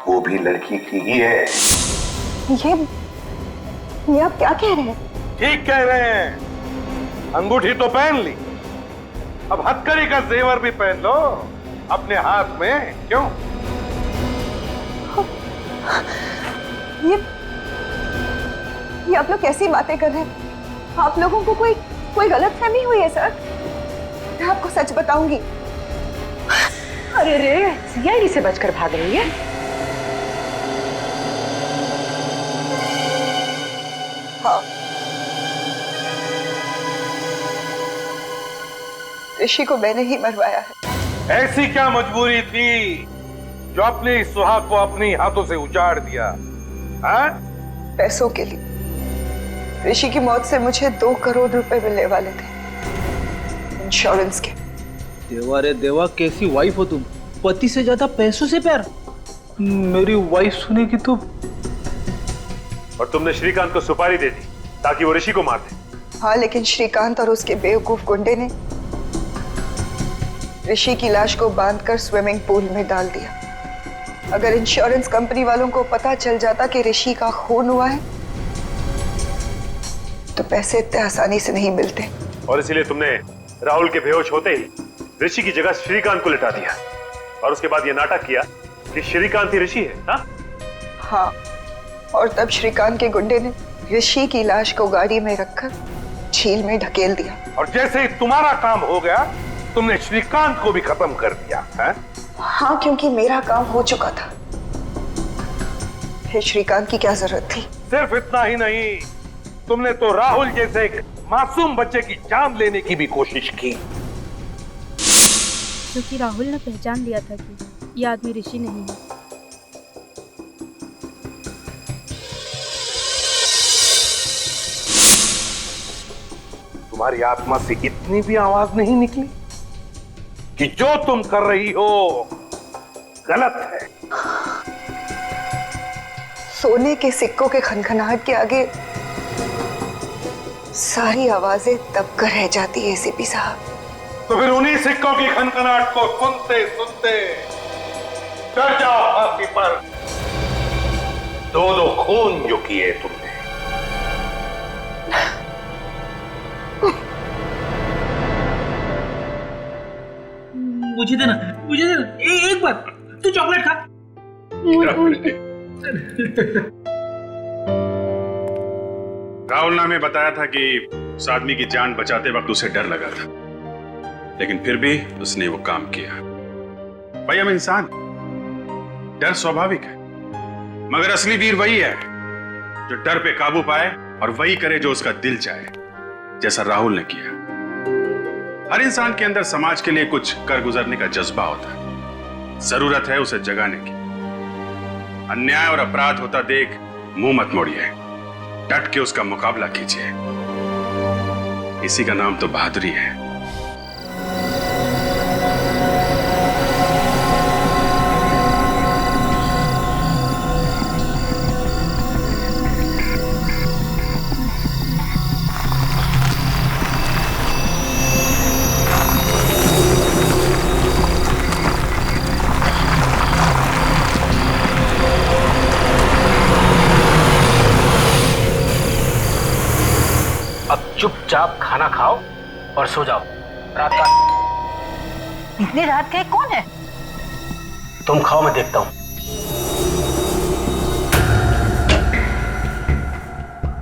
वो भी लड़की की ही है। ये आप क्या कह रहे हैं? ठीक कह रहे हैं। अंगूठी तो पहन ली, अब हथकड़ी का जेवर भी पहन लो अपने हाथ में। क्यों? ये आप लोग कैसी बातें कर रहे हैं? आप लोगों को कोई गलतफहमी हुई है सर। मैं आपको सच बताऊंगी। अरे रे, सीआईडी से बचकर भाग रही है। हाँ, ऋषि को मैंने ही मरवाया है। ऐसी क्या मजबूरी थी जो अपने सुहाग को अपनी हाथों से उजाड़ दिया? हाँ? पैसों के लिए। ऋषि की मौत से मुझे 2 करोड़ रुपए मिलने वाले थे, इंश्योरेंस के। देवा रे देवा, कैसी वाइफ हो तुम? पति से ज्यादा पैसों से प्यार। मेरी वाइफ सुनेगी तो। और तुमने श्रीकांत को सुपारी दे दी ताकि वो ऋषि को मार दे। हाँ, लेकिन श्रीकांत और उसके बेवकूफ गुंडे ने ऋषि की लाश को बांधकर स्विमिंग पूल में डाल दिया। अगर इंश्योरेंस कंपनी वालों को पता चल जाता कि ऋषि का खून हुआ है तो पैसे इतने आसानी से नहीं मिलते। और इसीलिए तुमने राहुल के बेहोश होते ही ऋषि की जगह श्रीकांत को लिटा दिया और उसके बाद ये नाटक किया कि श्रीकांत ही ऋषि है। हाँ, और तब श्रीकांत के गुंडे ने ऋषि की लाश को गाड़ी में रखकर झील में ढकेल दिया। और जैसे ही तुम्हारा काम हो गया तुमने श्रीकांत को भी खत्म कर दिया है? हाँ, क्योंकि मेरा काम हो चुका था। फिर श्रीकांत की क्या जरूरत थी? सिर्फ इतना ही नहीं, तुमने तो राहुल जैसे एक मासूम बच्चे की जान लेने की भी कोशिश की। क्योंकि राहुल ने पहचान लिया था कि ये आदमी ऋषि नहीं है। तुम्हारी आत्मा से इतनी भी आवाज नहीं निकली कि जो तुम कर रही हो गलत है? सोने के सिक्कों के खनखनाहट के आगे सारी आवाजें दबकर रह जाती है एसीपी साहब। तो फिर उन्हीं सिक्कों की खनखनाहट को सुनते सुनते चढ़ जाओ फांसी पर। 2 खून जो किए तुमने। मुझे देना, एक बार तू चॉकलेट खा। राहुल ने हमें बताया था कि उस आदमी की जान बचाते वक्त उसे डर लगा था, लेकिन फिर भी उसने वो काम किया। भाई, हम इंसान, डर स्वाभाविक है, मगर असली वीर वही है जो डर पे काबू पाए और वही करे जो उसका दिल चाहे, जैसा राहुल ने किया। हर इंसान के अंदर समाज के लिए कुछ कर गुजरने का जज्बा होता है, जरूरत है उसे जगाने की। अन्याय और अपराध होता देख मुंह मत मोड़िए, डट के उसका मुकाबला कीजिए। इसी का नाम तो बहादुरी है। चुपचाप खाना खाओ और सो जाओ। रात का इतनी रात के कौन है? तुम खाओ, मैं देखता हूं।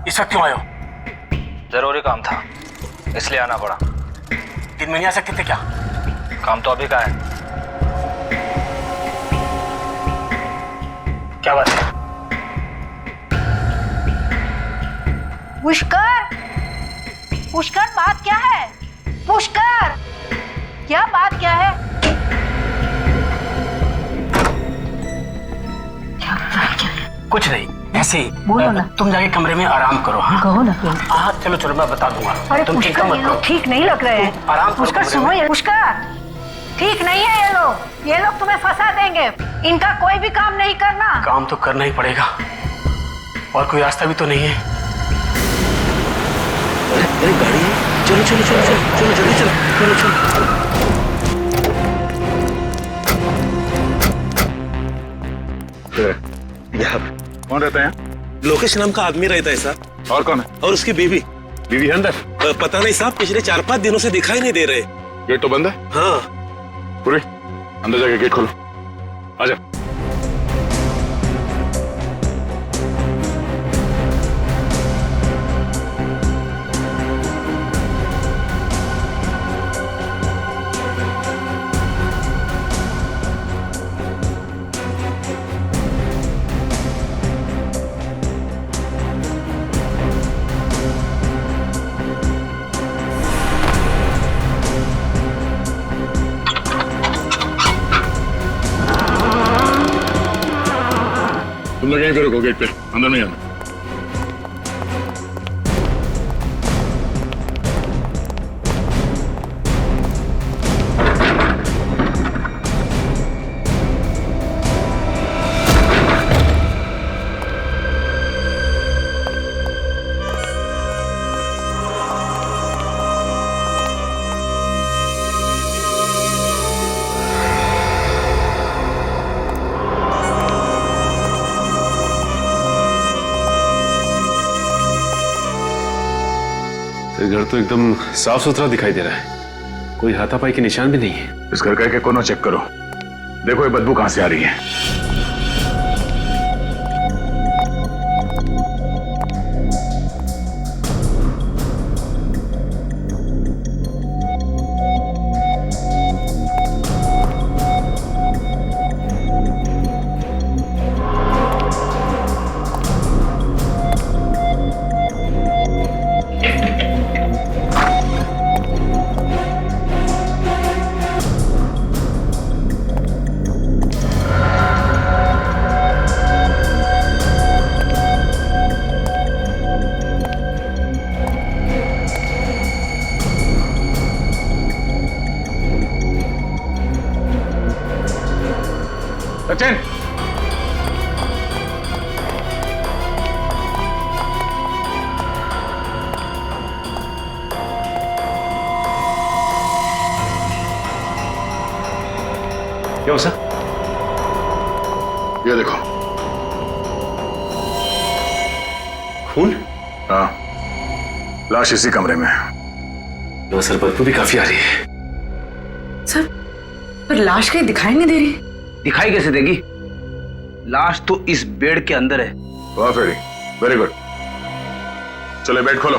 इस वक्त क्यों आए हो? जरूरी काम था, इसलिए आना पड़ा। दिन में नहीं आ सकते थे क्या? काम तो अभी का है। क्या बात है? पुष्कर, पुष्कर, बात क्या है? पुष्कर, क्या बात क्या है? कुछ नहीं, ऐसे ही बोलो ना। तुम जाके कमरे में आराम करो। हाँ कहो ना। हाँ चलो चलो मैं बता दूंगा। अरे तुम चिंता पुष्कर, मत ये करो। लोग ठीक नहीं लग रहे हैं। आराम करो पुष्कर कमरे सुनो, में। ये पुष्कर ठीक नहीं है। ये लोग तुम्हें फंसा देंगे। इनका कोई भी काम नहीं करना। काम तो करना ही पड़ेगा, और कोई रास्ता भी तो नहीं है। अरे गाड़ी है, चलो चलो चलो चलो चलो जल्दी चलो चलो चलो। यहाँ कौन रहता है यहाँ? लोकेश नाम का आदमी रहता है साहब। और कौन है? और उसकी बीवी। बीवी है अंदर? पता नहीं साहब, पिछले 4-5 दिनों से दिखाई नहीं दे रहे। गेट तो बंद है। हाँ पूरी अंदर जाके गेट खोलो, आजा। तुम लोग यहीं पे रुको, गेट पे, अंदर नहीं आना। घर तो एकदम साफ सुथरा दिखाई दे रहा है, कोई हाथापाई के निशान भी नहीं है। इस घर का एक कोना चेक करो, देखो ये बदबू कहां से आ रही है। सचिन, क्या हुआ? ये देखो खून। हाँ, लाश इसी कमरे में है। नो सर, बदबू भी काफी आ रही है। सर, पर लाश कहीं दिखाई नहीं दे रही। दिखाई कैसे देगी? लाश तो इस बेड के अंदर है। वाह फेरी, वेरी गुड। चलो बेड खोलो।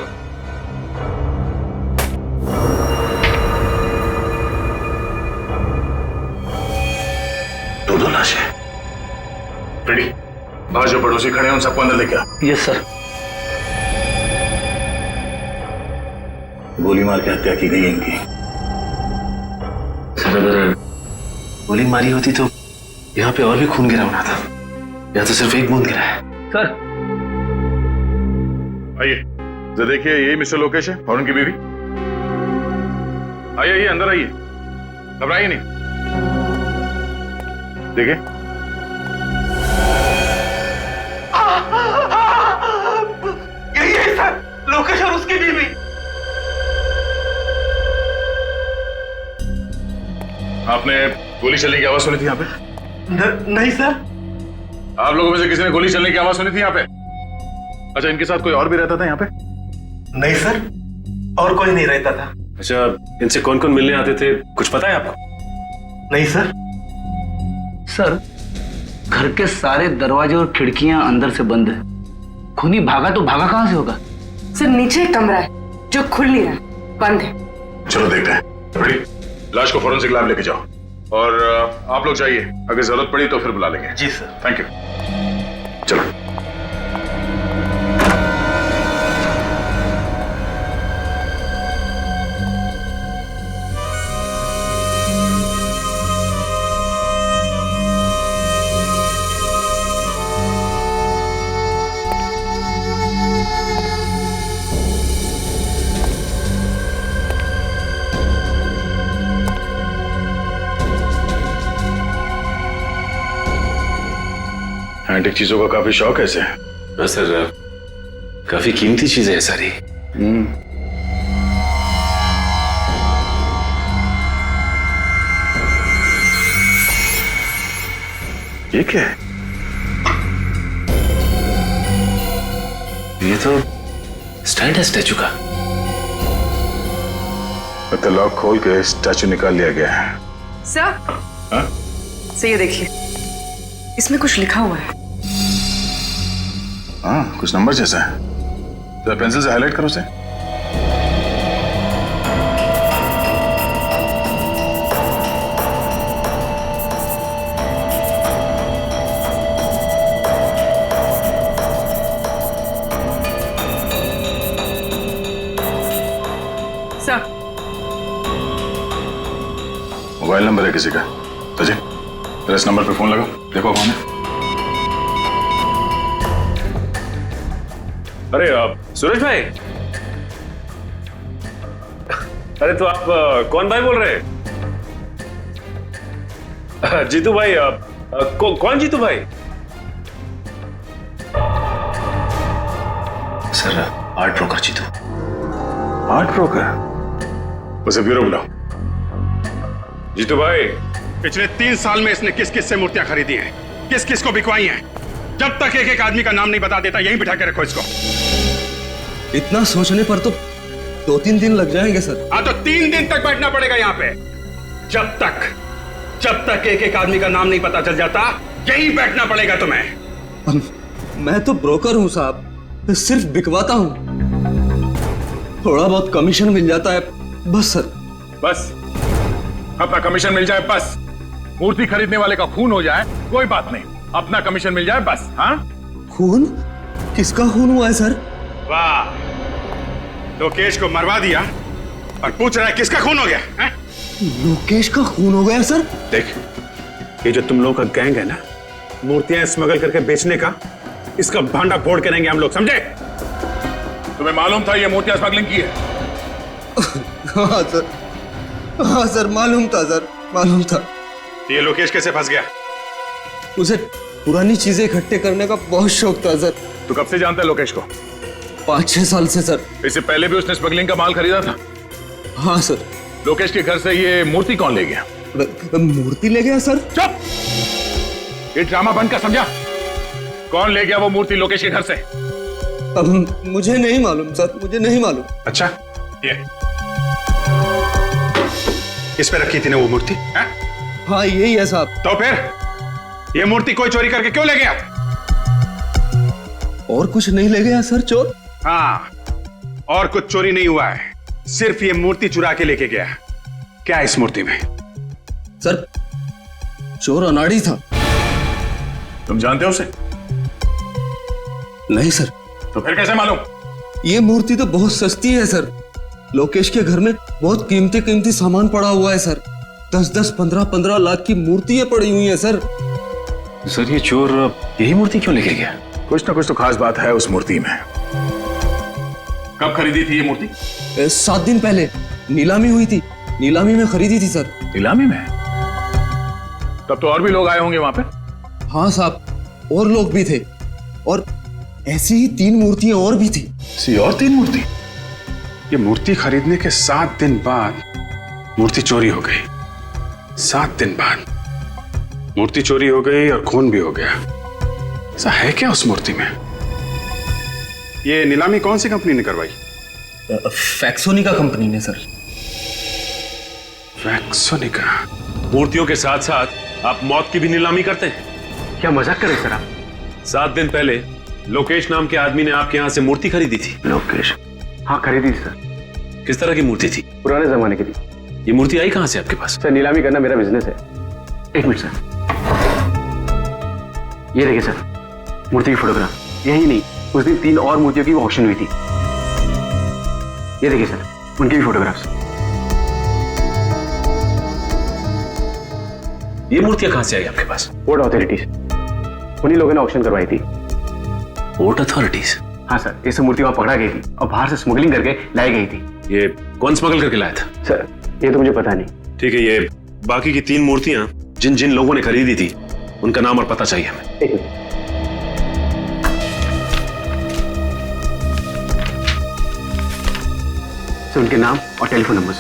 दो लाश है। रेडी, बाहर जो पड़ोसी खड़े हैं उन सबको अंदर लेके आ। Yes sir. गोली मार के हत्या की गई है इनकी। सर, अगर गोली मारी होती तो यहाँ पे और भी खून गिरा होना था। यहाँ तो सिर्फ एक बूंद गिरा है। सर आइए, जरा देखिए, यही मिस्टर लोकेश है और उनकी बीवी। आइए आइए, अंदर आइए, घबराइए नहीं। देखिए, यही है सर, लोकेश और उसकी बीवी। आपने गोली चलने की आवाज सुनी थी यहाँ पे? नहीं सर। आप लोगों में से किसी ने गोली चलने की आवाज सुनी थी यहाँ पे? अच्छा, इनके साथ कोई और भी रहता था यहाँ पे? नहीं सर, और कोई नहीं रहता था। अच्छा, इनसे कौन कौन मिलने आते थे, कुछ पता है आपको? नहीं सर। सर, घर के सारे दरवाजे और खिड़कियां अंदर से बंद है। खूनी भागा तो भागा कहां से होगा? सर, नीचे एक कमरा है जो खुल नहीं रहा, बंद है। चलो देखते हैं। रेडी? लाश को फोरेंसिक लैब लेके जाओ, और आप लोग जाइए, अगर जरूरत पड़ी तो फिर बुला लेंगे। जी सर। Thank you. चलो। एंटिक चीजों का काफी शौक है इसे। हाँ सर, काफी कीमती चीजें हैं सारी। ये क्या है? ये तो स्टैंड है स्टैचू का। तो लॉक खोल के स्टैचू निकाल लिया गया है। सर, हाँ? सर ये देखिए, इसमें कुछ लिखा हुआ है। हाँ, कुछ नंबर जैसा है। तो पेंसिल से हाईलाइट करो उसे। सर, मोबाइल नंबर है किसी का। तो जी, तेरा इस नंबर पे फोन लगाओ, देखो कौन है। अरे सूरज भाई, अरे तो आप कौन भाई बोल रहे हैं? जीतू भाई, कौन जीतू भाई? सर, art broker Jeetu. Art broker? उसे ब्यूरो बुलाओ। जीतू भाई, पिछले 3 साल में इसने किस किस से मूर्तियां खरीदी हैं, किस किस को बिकवाई हैं? जब तक एक एक आदमी का नाम नहीं बता देता, यहीं बिठा के रखो इसको। इतना सोचने पर तो 2-3 दिन लग जाएंगे सर। हाँ, तो 3 दिन तक बैठना पड़ेगा यहाँ पे। जब तक एक एक आदमी का नाम नहीं पता चल जाता, यहीं बैठना पड़ेगा तुम्हें। मैं तो ब्रोकर हूँ साहब, सिर्फ बिकवाता हूँ। थोड़ा बहुत कमीशन मिल जाता है बस सर। बस अपना कमीशन मिल जाए बस। मूर्ति खरीदने वाले का खून हो जाए कोई बात नहीं, अपना कमीशन मिल जाए बस। हाँ, खून? किसका खून हुआ है सर? वाह, लोकेश को मरवा दिया और पूछ रहा है किसका खून हो गया है? लोकेश का खून हो गया सर? देख, ये जो तुम लोगों का गैंग है ना, मूर्तियां स्मगल करके बेचने का, इसका भांडा फोड़ करेंगे हम लोग, समझे? तुम्हें मालूम था ये मूर्तियां स्मगलिंग की है? हाँ सर, हाँ सर, मालूम था सर, मालूम था। ये लोकेश कैसे फंस गया? उसे पुरानी चीजें इकट्ठे करने का बहुत शौक था सर। तू कब से जानता है लोकेश को? 5-6 साल से सर। इससे पहले भी उसने स्मगलिंग का माल खरीदा था? हाँ सर। लोकेश के घर से ये मूर्ति कौन ले गया? मूर्ति ले गया सर? चुप! ये ड्रामा बंद कर, समझा? कौन ले गया वो मूर्ति लोकेश के घर से? अब मुझे नहीं मालूम सर, मुझे नहीं मालूम। अच्छा, ये इस पे रखी थी ना वो मूर्ति? हाँ यही है साहब। तो फिर ये मूर्ति कोई चोरी करके क्यों ले गया? और कुछ नहीं ले गया सर चोर? हाँ, और कुछ चोरी नहीं हुआ है, सिर्फ ये मूर्ति चुरा के लेके गया। क्या है इस मूर्ति में? सर, चोर अनाड़ी था। तुम जानते हो उसे? नहीं सर। तो फिर कैसे मालूम? ये मूर्ति तो बहुत सस्ती है सर। लोकेश के घर में बहुत कीमती सामान पड़ा हुआ है सर। 10-10, 15-15 लाख की मूर्तियां पड़ी हुई हैं सर। सर, ये चोर यही मूर्ति क्यों लेके गया? कुछ ना कुछ तो खास बात है उस मूर्ति में। कब खरीदी थी ये मूर्ति? 7 दिन पहले नीलामी हुई थी, नीलामी में खरीदी थी सर। नीलामी में? तब तो और भी लोग आए होंगे वहां पे? हाँ साहब, और लोग भी थे, और ऐसी ही 3 मूर्तियां और भी थी। और 3 मूर्ति? ये मूर्ति खरीदने के 7 दिन बाद मूर्ति चोरी हो गई। 7 दिन बाद मूर्ति चोरी हो गई और खून भी हो गया। ऐसा है क्या उस मूर्ति में? ये नीलामी कौन सी कंपनी ने करवाई? फैक्सोनिका कंपनी ने सर। फैक्सोनिका? मूर्तियों के साथ साथ आप मौत की भी नीलामी करते हैं? क्या मजाक कर रहे सर आप? 7 दिन पहले लोकेश नाम के आदमी ने आपके यहाँ से मूर्ति खरीदी थी। लोकेश? हाँ खरीदी थी सर। किस तरह की मूर्ति थी? पुराने जमाने की थी। ये मूर्ति आई कहाँ से आपके पास? सर, नीलामी करना मेरा बिजनेस है। 1 मिनट सर, ये देखिए सर, मूर्ति की फोटोग्राफ। यही नहीं, उस दिन 3 और मूर्तियों की ऑक्शन हुई थी। ये देखिए सर, उनकी भी फोटोग्राफ्स। ये मूर्तियां कहाँ से आई आपके पास? पोर्ट अथॉरिटीज, उन्हीं लोगों ने ऑक्शन करवाई थी। Port authorities? हाँ सर, ये सब मूर्ति वहां पकड़ा गई थी और बाहर से स्मगलिंग करके लाई गई थी। ये कौन स्मगल करके लाया था? सर, ये तो मुझे पता नहीं। ठीक है, ये बाकी की 3 मूर्तियां जिन जिन लोगों ने खरीदी थी, उनका नाम और पता चाहिए हमें। 1 मिनट। सर उनके नाम और टेलीफोन नंबर।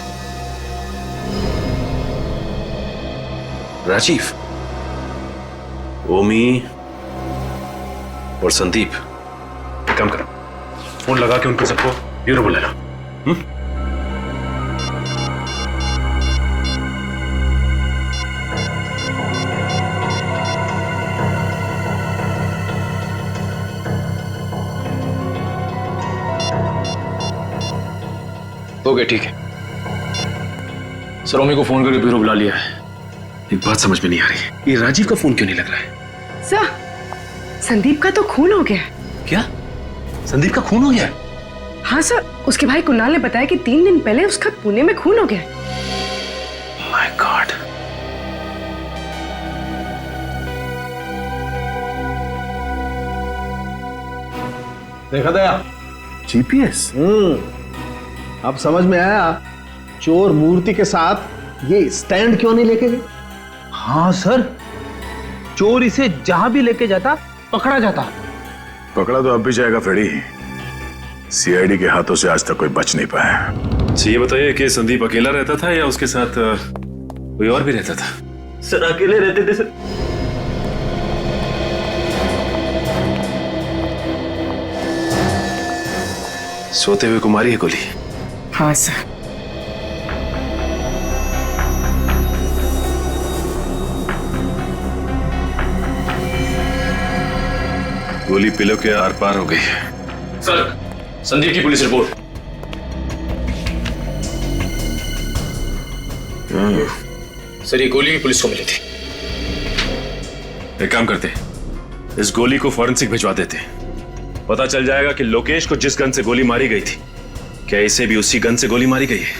राजीव, ओमी और संदीप, एक काम करो, फोन लगा के उनको सबको ब्यूरो बुला लो। ओके ठीक है सर, ओमी को फोन करके ब्यूरो बुला लिया है। एक बात समझ में नहीं आ रही, ये राजीव का फोन क्यों नहीं लग रहा है? सर, संदीप का तो खून हो गया है। क्या? संदीप का खून हो गया? हाँ सर, उसके भाई कुणाल ने बताया कि 3 दिन पहले उसका पुणे में खून हो गया। My God. देखा दया, जीपीएस। अब समझ में आया चोर मूर्ति के साथ ये स्टैंड क्यों नहीं लेके गए। हाँ सर, चोर इसे जहां भी लेके जाता पकड़ा जाता। पकड़ा तो अब भी जाएगा फेड़ी। सीआईडी के हाथों से आज तक कोई बच नहीं पाया। ये बताइए कि संदीप अकेला रहता था या उसके साथ कोई और भी रहता था? सर अकेले रहते थे सर। सोते हुए को मारी है गोली? हाँ सर। गोली पिलो के आर पार हो गई है। सर, संदीप की पुलिस रिपोर्ट। सर, ये गोली पुलिस को मिली थी। एक काम करते, इस गोली को फॉरेंसिक भिजवा देते, पता चल जाएगा कि लोकेश को जिस गन से गोली मारी गई थी, क्या इसे भी उसी गन से गोली मारी गई है।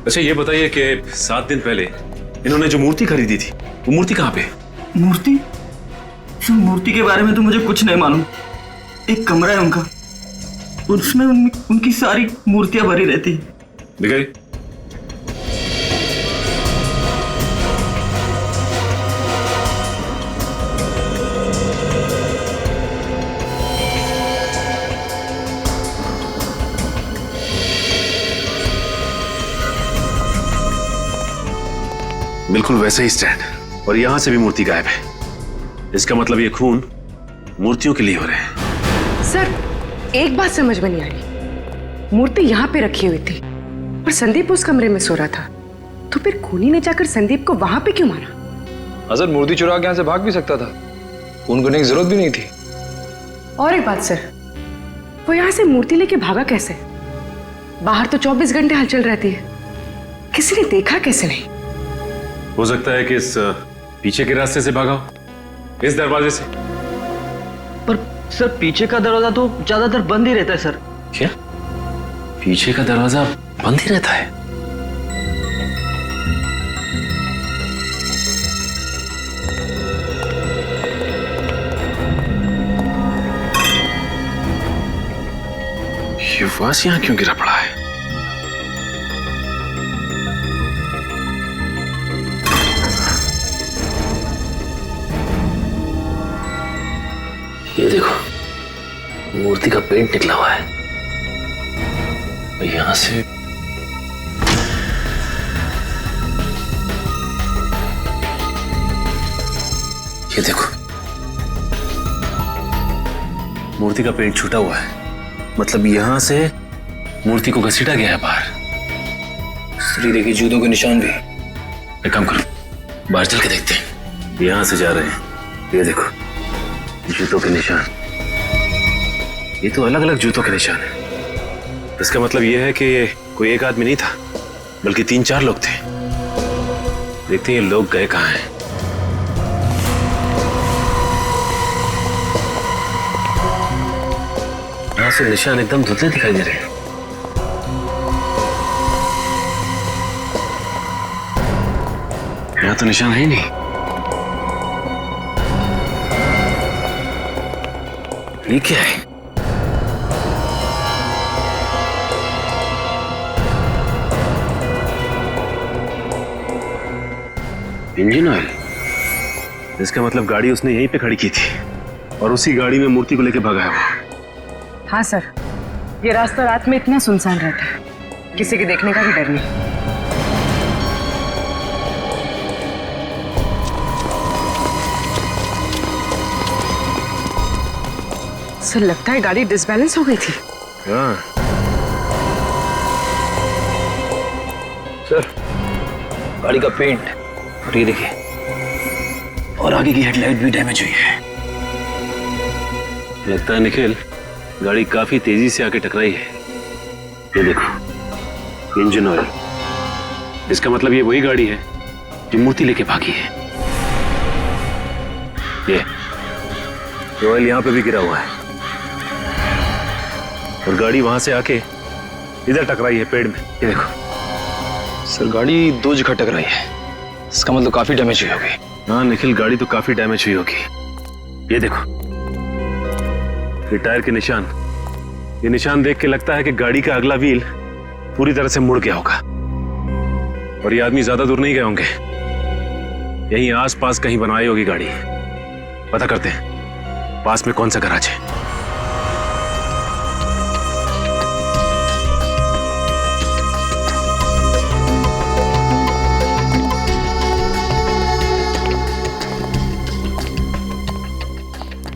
अच्छा ये बताइए कि 7 दिन पहले इन्होंने जो मूर्ति खरीदी थी, वो मूर्ति कहाँ पे? मूर्ति? सर मूर्ति के बारे में तो मुझे कुछ नहीं मालूम। एक कमरा है उनका, उसमें उनकी सारी मूर्तियां भरी रहती है। दिखाई। बिल्कुल वैसे ही स्टैंड, और यहां से भी मूर्ति गायब है। इसका मतलब ये खून मूर्तियों के लिए हो रहे हैं। सर, एक बात समझ में नहीं आई। मूर्ति यहाँ पे रखी हुई थी और संदीप उस कमरे में सो रहा था, तो फिर खूनी ने जाकर संदीप को वहां पे क्यों मारा? अजर मूर्ति चुरा के यहाँ से भाग भी सकता था, खून करने की जरूरत भी नहीं थी। और एक बात सर, वो यहाँ से मूर्ति लेके भागा कैसे? बाहर तो 24 घंटे हलचल रहती है, किसी ने देखा कैसे नहीं? हो सकता है कि इस पीछे के रास्ते से भागा हो, इस दरवाजे से। पर सर पीछे का दरवाजा तो ज्यादातर बंद ही रहता है सर। क्या? पीछे का दरवाजा बंद ही रहता है? ये वास यहां क्यों गिरा पड़ा है? ये देखो, मूर्ति का पेंट निकला हुआ है। यहां से ये देखो, मूर्ति का पेंट छूटा हुआ है, मतलब यहां से मूर्ति को घसीटा गया है बाहर। सर देखिए, जूतों के निशान भी। एक काम करो, बाहर चल के देखते हैं। यहां से जा रहे हैं, ये देखो जूतों के निशान। ये तो अलग अलग जूतों के निशान है। इसका मतलब ये है कि कोई एक आदमी नहीं था, बल्कि 3-4 लोग थे। देखते हैं ये लोग गए कहां हैं। यहां से निशान एकदम धुंधले दिखाई दे रहे हैं। यहां तो निशान है ही नहीं। ये क्या है? Engine oil. इसका मतलब गाड़ी उसने यहीं पे खड़ी की थी और उसी गाड़ी में मूर्ति को लेके भागा है वो। हाँ सर, ये रास्ता रात में इतना सुनसान रहता है, किसी के देखने का भी डर नहीं। सर लगता है गाड़ी डिसबैलेंस हो गई थी। हाँ सर, गाड़ी का पेंट और ये देखिए, और आगे की हेडलाइट भी डैमेज हुई है। लगता है निखिल गाड़ी काफी तेजी से आके टकराई है। ये देखो, इंजन ऑयल। इसका मतलब ये वही गाड़ी है जो मूर्ति लेके भागी है। ये ऑयल यहां पे भी गिरा हुआ है और गाड़ी वहां से आके इधर टकराई है पेड़ में। ये देखो सर, गाड़ी 2 जगह टकराई है, इसका मतलब काफी डैमेज हुई होगी। हाँ निखिल, गाड़ी तो काफी डैमेज हुई होगी। ये देखो, ये टायर के निशान, ये निशान देख के लगता है कि गाड़ी का अगला व्हील पूरी तरह से मुड़ गया होगा। और ये आदमी ज्यादा दूर नहीं गए होंगे, यहीं आसपास कहीं बनवाई होगी गाड़ी। पता करते हैं पास में कौन सा गैराज है।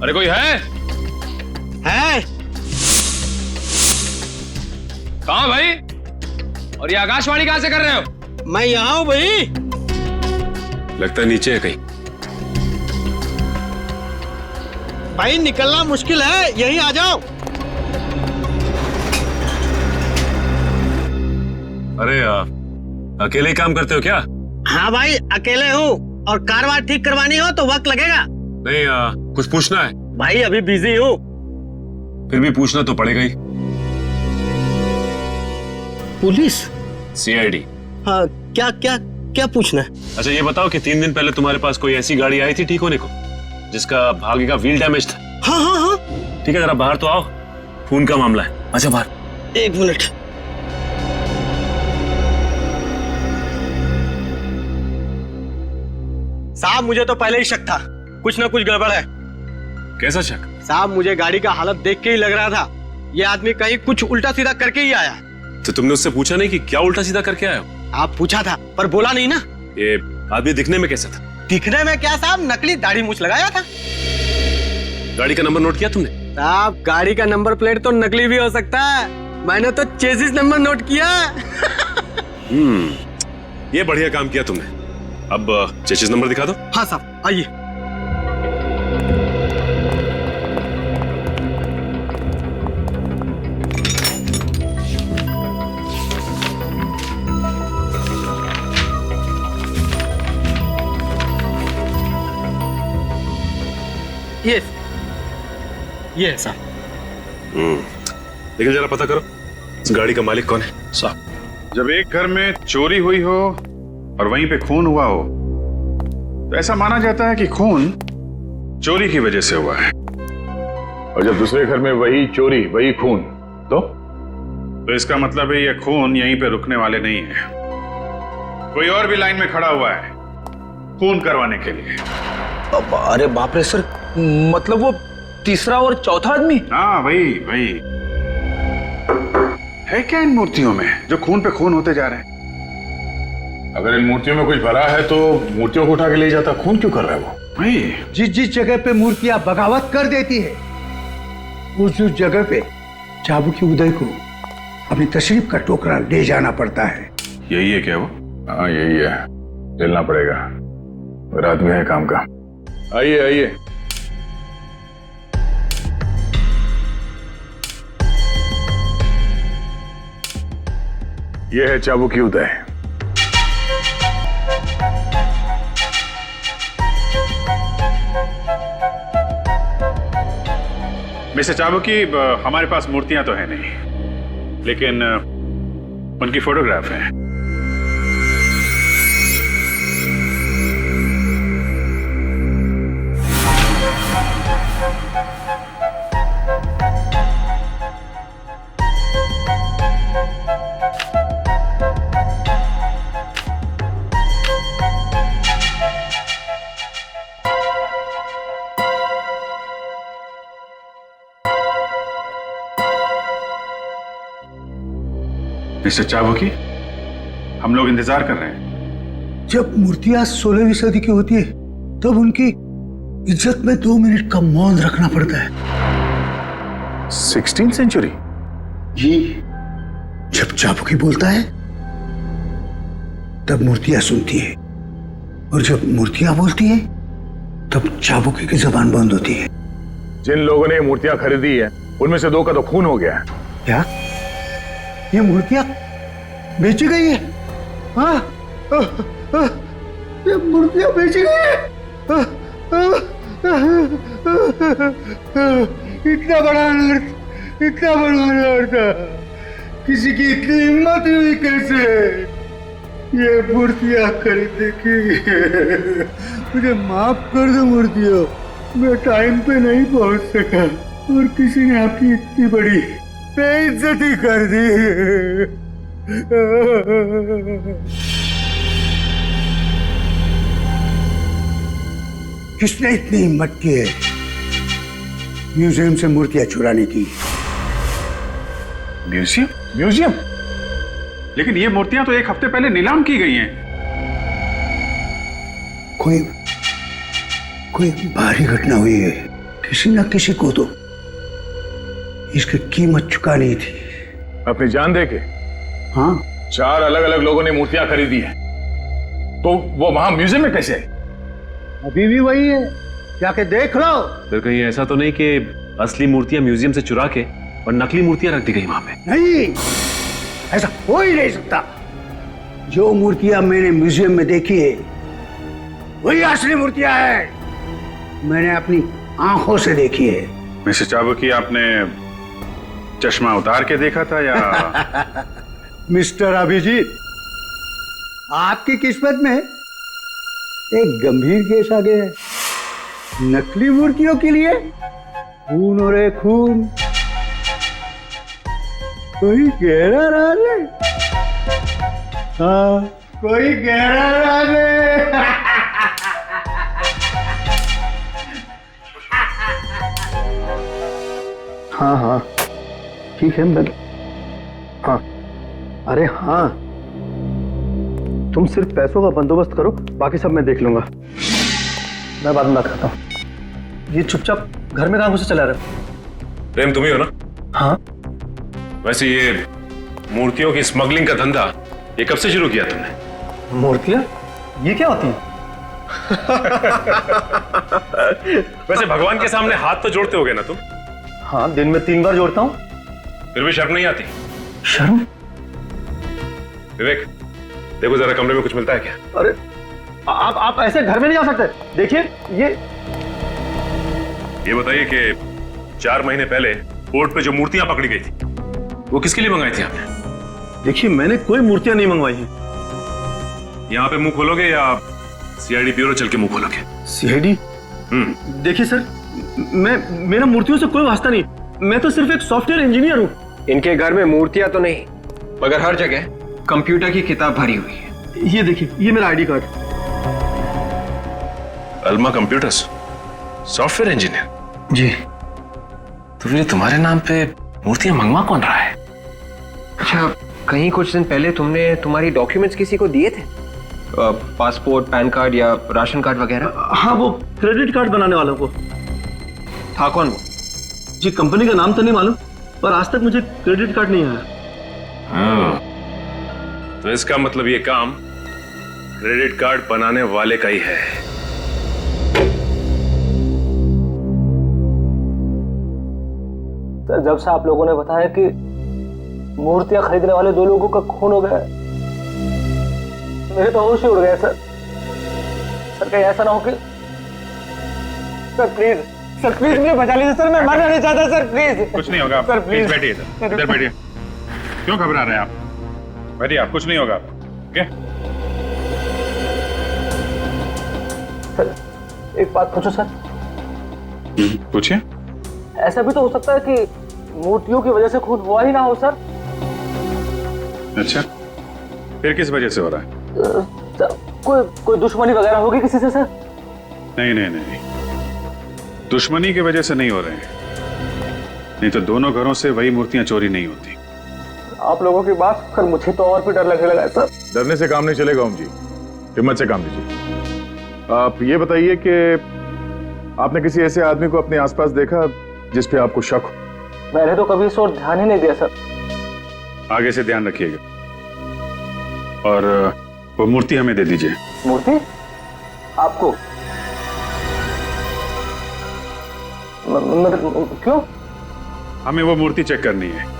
अरे कोई है? कहाँ भाई? और ये आकाशवाणी कहाँ से कर रहे हो? मैं यहाँ हूँ भाई। लगता है नीचे है कहीं। भाई निकलना मुश्किल है, यहीं आ जाओ। अरे अकेले ही काम करते हो क्या? हाँ भाई अकेले हूँ, और कार वार ठीक करवानी हो तो वक्त लगेगा। नहीं कुछ पूछना है? भाई अभी बिजी हूँ। फिर भी पूछना तो पड़ेगा ही। पुलिस? सीआईडी। हाँ, क्या क्या क्या पूछना है? अच्छा ये बताओ कि 3 दिन पहले तुम्हारे पास कोई ऐसी गाड़ी आई थी ठीक होने को जिसका आगे का व्हील डैमेज था? हाँ हाँ हाँ। ठीक है, जरा बाहर तो आओ, खून का मामला है। अच्छा बाहर। 1 मिनट। साहब मुझे तो पहले ही शक था, कुछ ना कुछ गड़बड़ है। कैसा शक? साहब मुझे गाड़ी का हालत देख के ही लग रहा था ये आदमी कहीं कुछ उल्टा सीधा करके ही आया। तो तुमने उससे पूछा नहीं कि क्या उल्टा सीधा करके आया हो? आप पूछा था पर बोला नहीं ना। ये आदमी दिखने में कैसा था? दिखने में क्या साहब, नकली दाढ़ी मूछ लगाया था। गाड़ी का नंबर नोट किया तुमने? साहब गाड़ी का नंबर प्लेट तो नकली भी हो सकता है, मैंने तो चेसिस नंबर नोट किया। ये बढ़िया काम किया तुमने। अब चेसिस नंबर दिखा दो। हाँ साहब आइए। ये है साहब। लेकिन जरा पता करो इस गाड़ी का मालिक कौन है? साहब जब एक घर में चोरी हुई हो और वहीं पे खून हुआ हो तो ऐसा माना जाता है कि खून चोरी की वजह से हुआ है, और जब दूसरे घर में वही चोरी वही खून तो इसका मतलब है ये खून यहीं पे रुकने वाले नहीं है, कोई और भी लाइन में खड़ा हुआ है खून करवाने के लिए। अरे बाप रे सर, मतलब वो तीसरा और चौथा आदमी? हाँ वही है। क्या इन मूर्तियों में जो खून पे खून होते जा रहे हैं? अगर इन मूर्तियों में कुछ भरा है तो मूर्तियों को उठा के ले जाता, खून क्यों कर रहा है वो? वही जिस जिस जगह पे मूर्तियां बगावत कर देती है उस जगह पे चाबुकी उदय को अपनी तशरीफ का टोकरा ले जाना पड़ता है। यही है क्या वो? हाँ यही है, झेलना पड़ेगा, और आदमी है काम का। आइए आइए। यह है चाबुकी उदय। मिस्टर चाबुकी, हमारे पास मूर्तियां तो है नहीं, लेकिन उनकी फोटोग्राफ है। मिस्टर चाबुकी, हम लोग इंतजार कर रहे हैं। जब मूर्तियां 16वीं सदी की होती है तब उनकी इज्जत में 2 मिनट का मौन रखना पड़ता है। 16th century? जी, जब चाबुकी बोलता है तब मूर्तियां सुनती है, और जब मूर्तियां बोलती है तब चाबुकी की जबान बंद होती है। जिन लोगों ने ये मूर्तियां खरीदी है उनमें से 2 का तो खून हो गया है। क्या ये मूर्तियां बेची गई है? हाँ, ये मूर्तियां बेची गई है? इतना बड़ा अनर्थ, इतना बड़ा अनर्थ, किसी की इतनी हिम्मत हुई कैसे ये मूर्तियां खरीदने की? मुझे माफ कर दो मूर्तियों, मैं टाइम पे नहीं पहुंच सका और किसी ने आपकी इतनी बड़ी बेइज्जती कर दी। किसने इतनी हिम्मत की है म्यूजियम से मूर्तियां चुराने की? म्यूजियम? म्यूजियम? लेकिन ये मूर्तियां तो 1 हफ्ते पहले नीलाम की गई हैं। कोई भारी घटना हुई है, किसी न किसी को तो इसकी कीमत चुकानी थी। अपनी जान दे के? हाँ। 4 अलग अलग लोगों ने मूर्तियां खरीदी है, तो वो वहां म्यूजियम में कैसे? अभी भी वही है, जाके देख लो। फिर कहीं ऐसा तो नहीं कि असली मूर्तियां म्यूजियम से चुरा के और नकली मूर्तियां रख दी गई वहां पे? नहीं, ऐसा हो ही नहीं सकता। जो मूर्तियां मैंने म्यूजियम में देखी है वही असली मूर्तियां हैं। मैंने अपनी आंखों से देखी है। मिस्टर चाबुकी, आपने चश्मा उतार के देखा था या? मिस्टर अभिजीत, आपकी किस्मत में एक गंभीर केस आ गया है। नकली मूर्तियों के लिए खून हो रहे खून। कोई गहरा राज है? हाँ, कोई गहरा राज है। हाँ हाँ ठीक है, मैं हाँ, अरे हाँ, तुम सिर्फ पैसों का बंदोबस्त करो, बाकी सब मैं देख लूंगा। मैं बाद में बात करता हूँ। ये चुपचाप घर में काम से चला रहा। प्रेम तुम ही हो ना? हाँ। वैसे ये मूर्तियों की स्मगलिंग का धंधा ये कब से शुरू किया तुमने? मूर्तियां? ये क्या होती है? वैसे भगवान के सामने हाथ तो जोड़ते होगे ना तुम? हाँ, दिन में 3 बार जोड़ता हूँ। फिर भी शर्म नहीं आती? शर्म? विवेक, देखो जरा कमरे में कुछ मिलता है क्या? अरे आप ऐसे घर में नहीं जा सकते। देखिए ये बताइए कि 4 महीने पहले पोर्ट पे जो मूर्तियां पकड़ी गई थी वो किसके लिए मंगाई थी आपने? देखिए, मैंने कोई मूर्तियां नहीं मंगवाई हैं। यहाँ पे मुंह खोलोगे या सीआईडी ब्यूरो चल के मुंह खोलोगे? सीआईडी? देखिए सर, मेरा मूर्तियों से कोई वास्ता नहीं। मैं तो सिर्फ एक सॉफ्टवेयर इंजीनियर हूँ। इनके घर में मूर्तियां तो नहीं, मगर हर जगह कंप्यूटर की किताब भरी हुई है। ये देखिए, ये मेरा ID card. Alma computers, software engineer? जी। तो फिर तुम्हारे नाम पे मूर्तियां मंगवा कौन रहा है? अच्छा, कहीं कुछ दिन पहले तुमने तुम्हारी डॉक्यूमेंट्स किसी को दिए थे? पासपोर्ट, पैन कार्ड या राशन कार्ड वगैरह? हाँ, वो क्रेडिट कार्ड बनाने वालों को। था कौन वो? जी, कंपनी का नाम तो नहीं मालूम, पर आज तक मुझे क्रेडिट कार्ड नहीं आया। तो इसका मतलब ये काम क्रेडिट कार्ड बनाने वाले का ही है। सर, जब से आप लोगों ने बताया कि मूर्तियां खरीदने वाले 2 लोगों का खून हो गया, मेरे तो होश ही उड़ गए सर। सर, कहीं ऐसा ना हो कि... सर प्लीज, सर प्लीज मुझे बचा लीजिए सर, मैं मरना नहीं चाहता सर, प्लीज। कुछ नहीं होगा, सर प्लीज बैठिए इधर बैठिए। क्यों घबरा रहे हैं आप? बैठिए आप, कुछ नहीं होगा। ओके? सर, एक बात पूछो सर। पूछिए। ऐसा भी तो हो सकता है कि मूर्तियों की वजह से खून हुआ ही ना हो सर। अच्छा, फिर किस वजह से हो रहा है? कोई दुश्मनी वगैरह होगी किसी से सर? नहीं नहीं नहीं, दुश्मनी की वजह से नहीं हो रहे हैं। नहीं तो दोनों घरों से वही मूर्तियां चोरी नहीं होती। आप लोगों की बात सुनकर मुझे तो और भी डर लगने लगा है सर। डरने से काम नहीं चलेगा ओम जी, हिम्मत से काम लीजिए। आप ये बताइए कि आपने किसी ऐसे आदमी को अपने आसपास देखा जिस पे आपको शक हो? मैंने तो कभी इस ओर ध्यान ही नहीं दिया सर। आगे से ध्यान रखिएगा। और वो मूर्ति हमें दे दीजिए। मूर्ति आपको? क्यों? हमें वो मूर्ति चेक करनी है।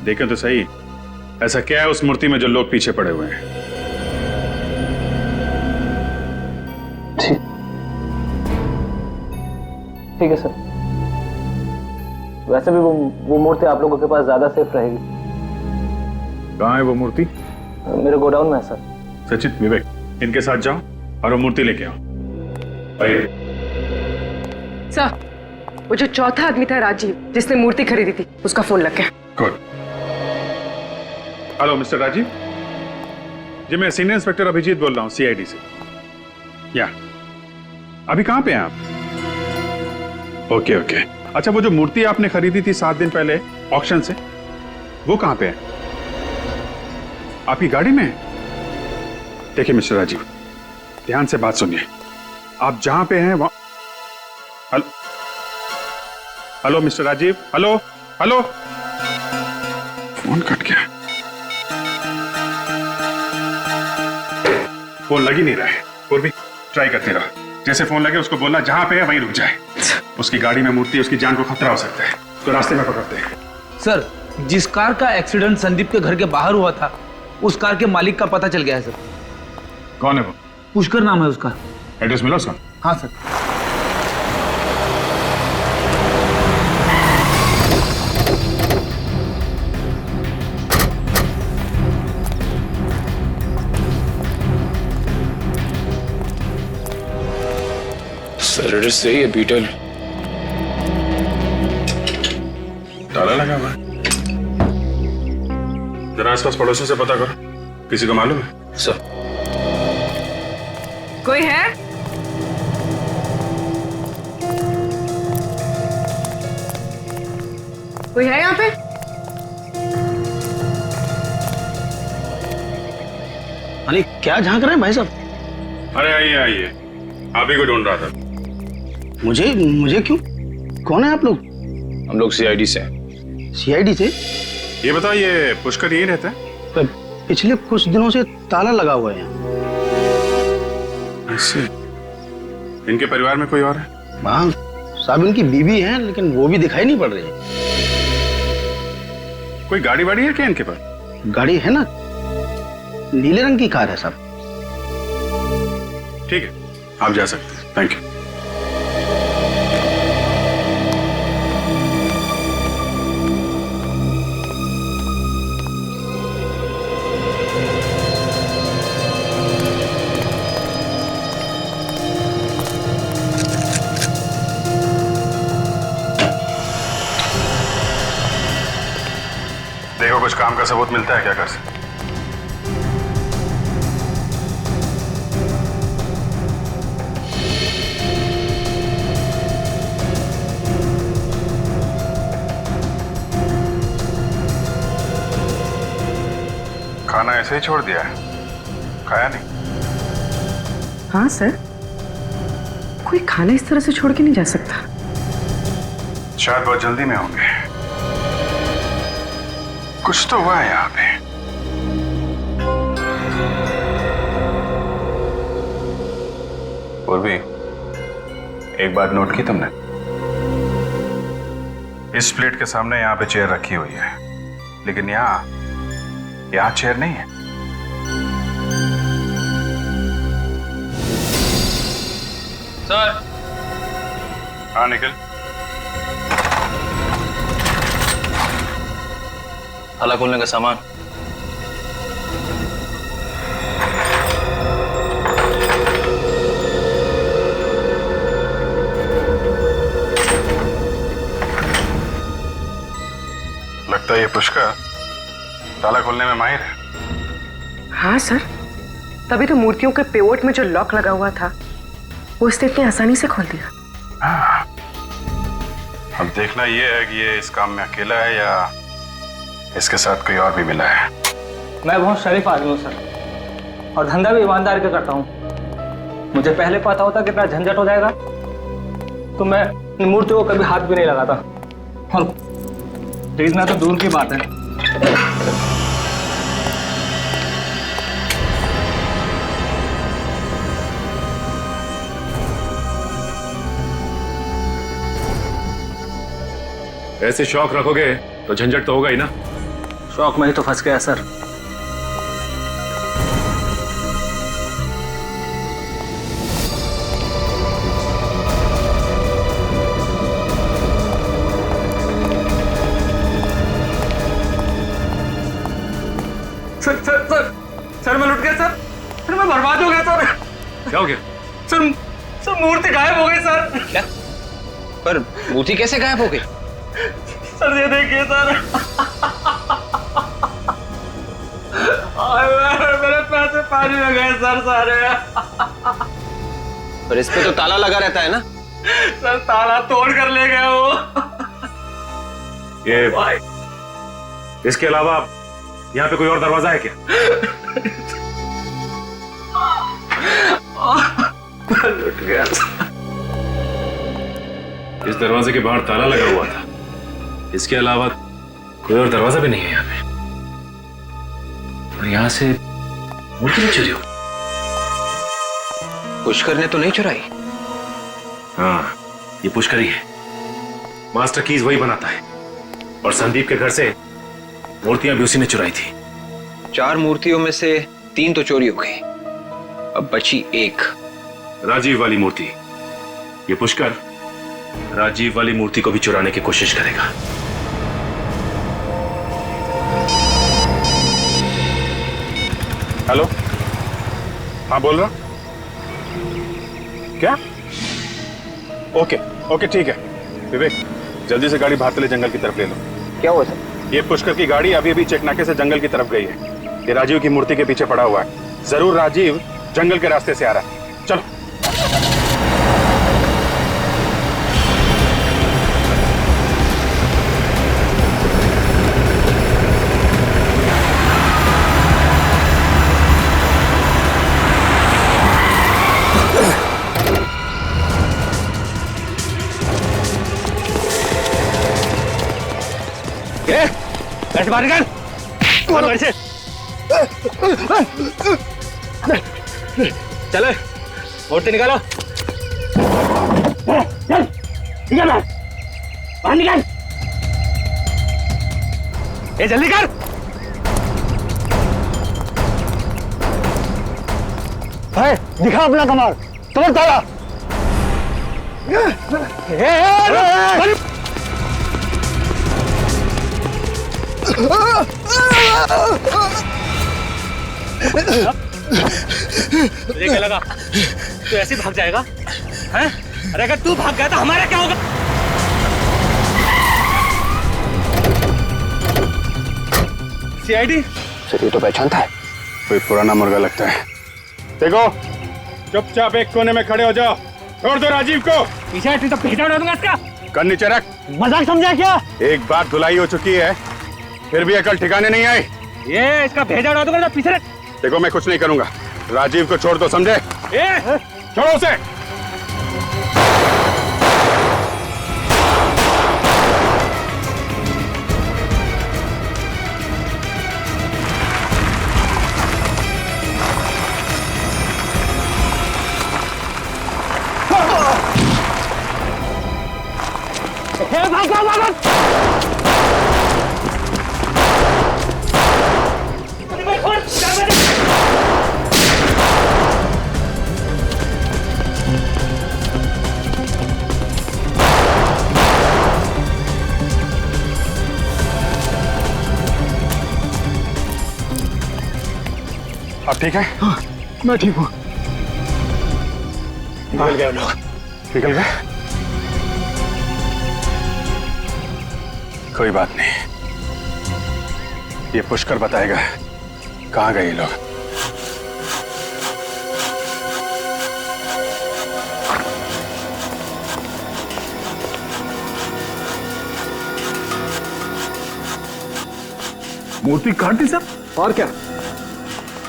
देखें तो सही, ऐसा क्या है उस मूर्ति में जो लोग पीछे पड़े हुए हैं। ठीक है सर। वैसे भी वो मूर्ति आप लोगों के पास ज्यादा सेफ रहेगी। कहाँ है वो मूर्ति? मेरे गोडाउन में है सर। सचिन, विवेक, इनके साथ जाओ और वो मूर्ति लेके आओ। सर, वो जो चौथा आदमी था राजीव, जिसने मूर्ति खरीदी थी, उसका फोन लग गया। गुड। हेलो मिस्टर राजीव जी, मैं सीनियर इंस्पेक्टर अभिजीत बोल रहा हूँ सीआईडी से। या अभी कहाँ पे हैं आप? Okay okay. अच्छा, वो जो मूर्ति आपने खरीदी थी 7 दिन पहले ऑक्शन से, वो कहाँ पे है? आपकी गाड़ी में है? देखिए मिस्टर राजीव, ध्यान से बात सुनिए। आप जहां पे हैं वहां... hello mister Rajeev, hello hello. Phone cut गया, फोन लग ही नहीं रहा है। और भी ट्राई करते रहो। जैसे फोन लगे उसको बोलना जहां पे है वहीं रुक जाए। उसकी गाड़ी में मूर्ति, उसकी जान को खतरा हो सकता है, तो रास्ते में पकड़ते हैं। सर, जिस कार का एक्सीडेंट संदीप के घर के बाहर हुआ था, उस कार के मालिक का पता चल गया है सर। कौन है वो? पुष्कर नाम है उसका। एड्रेस मिला उसका? हाँ सर। सर एड्रेस सही है, बीटल। ताला लगा हुआ है। जरा आसपास पड़ोसियों से पता करो, किसी को मालूम है? सर। कोई है? कोई है यहाँ पे? अरे क्या झांक रहे हैं भाई साहब? अरे आइए आइए, आप ही को ढूंढ रहा था। मुझे क्यों? कौन है आप लोग? हम लोग सीआईडी से हैं। सीआईडी से? ये बताओ, ये पुष्कर यही रहता है? पिछले कुछ दिनों से ताला लगा हुआ है। ऐसे? इनके परिवार में कोई और है? हाँ साहब, इनकी बीवी है, लेकिन वो भी दिखाई नहीं पड़ रही है। कोई गाड़ी वाड़ी है क्या इनके पास? गाड़ी है ना, नीले रंग की कार है साहब। ठीक है, आप जा सकते हैं। Thank you. देखो कुछ काम का सबूत मिलता है क्या कर सकते? खाना ऐसे ही छोड़ दिया है, खाया नहीं? हाँ सर, कोई खाना इस तरह से छोड़ के नहीं जा सकता। शायद बहुत जल्दी में होंगे। कुछ तो हुआ है यहाँ पे। पूर्वी, एक बात नोट की तुमने? इस प्लेट के सामने यहाँ पे चेयर रखी हुई है, लेकिन यहाँ चेयर नहीं है। सर। हाँ निखिल। ताला खोलने का सामान। लगता है ये पुष्कर ताला खोलने में माहिर है। हाँ सर, तभी तो मूर्तियों के पेवोट में जो लॉक लगा हुआ था, वो इसने इतनी आसानी से खोल दिया। अब देखना ये है कि ये इस काम में अकेला है या इसके साथ कोई और भी मिला है? मैं बहुत शरीफ आदमी हूँ सर, और धंधा भी ईमानदारी का करता हूँ। मुझे पहले पता होता कितना झंझट हो जाएगा तो मैं इन मूर्तियों को कभी हाथ भी नहीं लगाता। और खरीदना तो दूर की बात है। ऐसे शौक रखोगे तो झंझट तो होगा ही ना। शौक में ही तो फंस गया sir. Sir sir sir sir मैं लुट गया सर। सर मैं बर्बाद हो गया सर। क्या हो गया? सर सर मूर्ति गायब हो गई सर। क्या? पर मूर्ति कैसे गायब हो गई? सर ये देखिए सर। मेरे पैसे पानी में गए सर सारे। पर इस पे तो ताला लगा रहता है ना। सर ताला तोड़ कर ले गए वो। ये इसके अलावा यहाँ पे कोई और दरवाजा है क्या? लुट गया। इस दरवाजे के बाहर ताला लगा हुआ था, इसके अलावा कोई और दरवाजा भी नहीं है यहाँ पे। और यहाँ से मूर्ति नहीं चुरी हो? पुष्कर ने तो नहीं चुराई? हाँ, ये पुष्कर ही है। मास्टर कीज वही बनाता है, और संदीप के घर से मूर्तियां भी उसी ने चुराई थी। 4 मूर्तियों में से 3 तो चोरी हो गई, अब बची 1। राजीव वाली मूर्ति। ये पुष्कर राजीव वाली मूर्ति को भी चुराने की कोशिश करेगा। हेलो, हाँ बोल रहा। क्या? ओके ओके ठीक है। विवेक, जल्दी से गाड़ी भातले जंगल की तरफ ले लो। क्या हुआ सर? ये पुष्कर की गाड़ी अभी अभी चेकनाके से जंगल की तरफ गई है। ये राजीव की मूर्ति के पीछे पड़ा हुआ है। जरूर राजीव जंगल के रास्ते से आ रहा है। चलो। ऐसे बाहर निकल। चलो मूर्ति निकालो। निकल बाहर निकल। ये जल्दी कर। भाई दिखा अपना कमाल। तुम्हें ताला। तुझे क्या लगा तू ऐसे भाग जाएगा? हैं? अरे अगर तू भाग गया तो हमारा क्या होगा? सीआईडी? सर ये तो पहचानता है। कोई पुराना मुर्गा लगता है। देखो, चुपचाप एक कोने में खड़े हो जाओ। छोड़ दो राजीव को। पीछे तो भेजा उड़ा दूंगा इसका। कर नीचे रख। मजाक समझा क्या? एक बार धुलाई हो चुकी है, फिर भी अकल ठिकाने नहीं आई। ये इसका भेजा उड़ा दूंगा। पीछे रख। देखो मैं कुछ नहीं करूंगा। राजीव को छोड़ दो, समझे? छोड़ो उसे। अब ठीक है? हाँ, मैं ठीक हूँ। निकल गए लोग। निकल गए? कोई बात नहीं, ये पुष्कर बताएगा कहाँ गए ये लोग। मूर्ति काट दी सब। और क्या?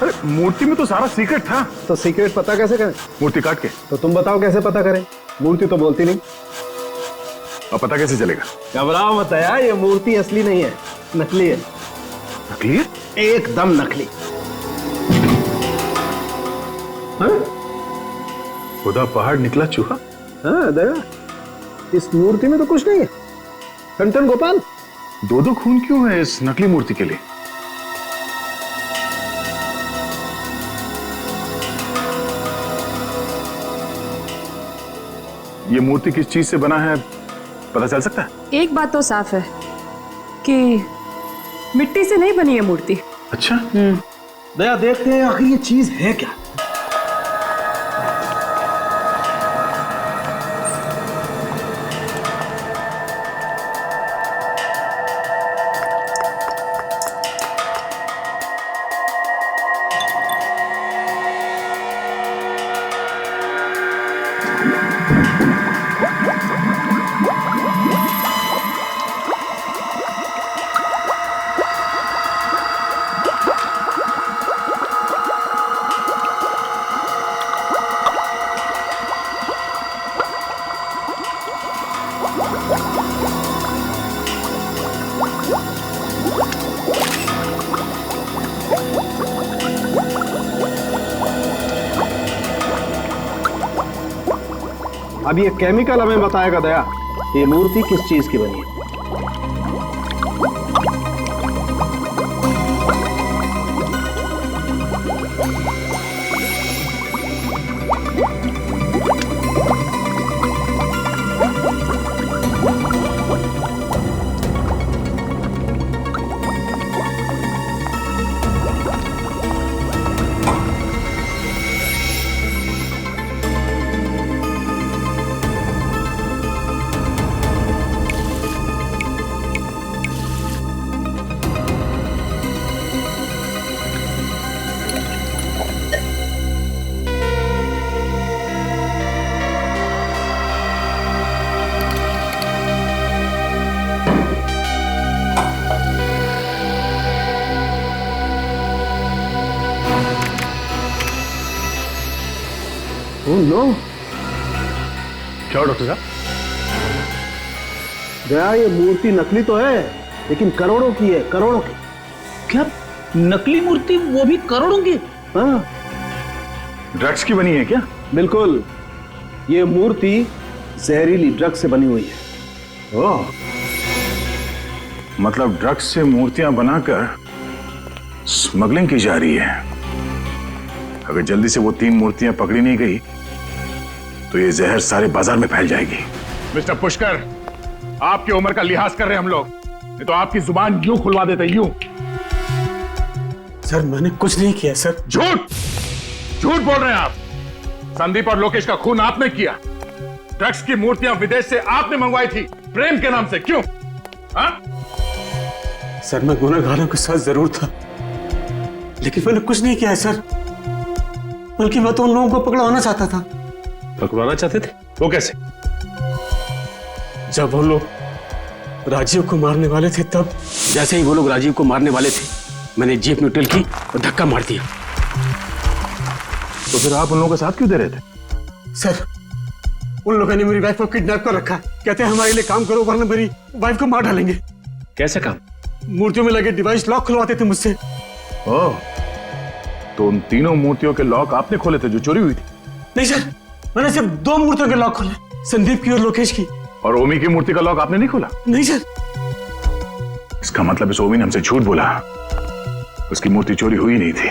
अरे मूर्ति में तो सारा सीक्रेट था। तो सीक्रेट पता कैसे करें? मूर्ति काट के। तो तुम बताओ कैसे पता करें? मूर्ति तो बोलती नहीं। अब पता कैसे चलेगा? घबराओ मत यार, ये मूर्ति असली नहीं है, नकली है। नकली है? एकदम नकली। खुदा पहाड़ निकला चूहा। हाँ दया, इस मूर्ति में तो कुछ नहीं है। टन गोपाल, दो खून क्यों है इस नकली मूर्ति के लिए? ये मूर्ति किस चीज से बना है पता चल सकता है? एक बात तो साफ है कि मिट्टी से नहीं बनी है मूर्ति। अच्छा। दया, देखते हैं आखिर ये चीज है क्या। अब ये केमिकल हमें बताएगा दया, ये मूर्ति किस चीज की बनी है। नो, क्या डॉक्टर साहब? दया, ये मूर्ति नकली तो है लेकिन करोड़ों की है, करोड़ों की। क्या नकली मूर्ति, वो भी करोड़ों की? हाँ। ड्रग्स की बनी है क्या? बिल्कुल, ये मूर्ति जहरीली ड्रग्स से बनी हुई है। ओह, मतलब ड्रग्स से मूर्तियां बनाकर स्मगलिंग की जा रही है। अगर जल्दी से वो 3 मूर्तियां पकड़ी नहीं गई तो ये जहर सारे बाजार में फैल जाएगी। मिस्टर पुष्कर, आपकी उम्र का लिहाज कर रहे हैं हम लोग, नहीं तो आपकी जुबान यूं खुलवा देते, यूं। सर मैंने कुछ नहीं किया सर। झूठ, झूठ बोल रहे हैं आप। संदीप और लोकेश का खून आपने किया। ड्रग्स की मूर्तियां विदेश से आपने मंगवाई थी प्रेम के नाम से, क्यों? हाँ? सर मैं गुनहगारों के साथ जरूर था, लेकिन मैंने कुछ नहीं किया है सर। बल्कि मैं तो उन लोगों को पकड़वाना चाहता था। पकड़वाना चाहते थे? वो कैसे? जब वो लोग राजीव को मारने वाले थे तब। जैसे ही वो लोग राजीव को मारने वाले थे, मैंने जीप न्यूट्रल की और धक्का मार दिया। तो फिर आप उन लोगों के साथ क्यों दे रहे थे? सर उन लोगों ने मेरी वाइफ को किडनैप कर रखा। कहते हैं हमारे लिए काम करो वरना मेरी वाइफ को मार डालेंगे। कैसे काम? मूर्तियों में लगे डिवाइस लॉक खुलवाते थे मुझसे। ओह, तो उन तीनों मूर्तियों के लॉक आपने खोले थे जो चोरी हुई थी? नहीं सर, मैंने सिर्फ 2 मूर्तियों के लॉक खोले, संदीप की और लोकेश की। और ओमी की मूर्ति का लॉक आपने नहीं खोला? नहीं सर। इसका मतलब इस ओमी ने हमसे झूठ बोला, उसकी मूर्ति चोरी हुई नहीं थी।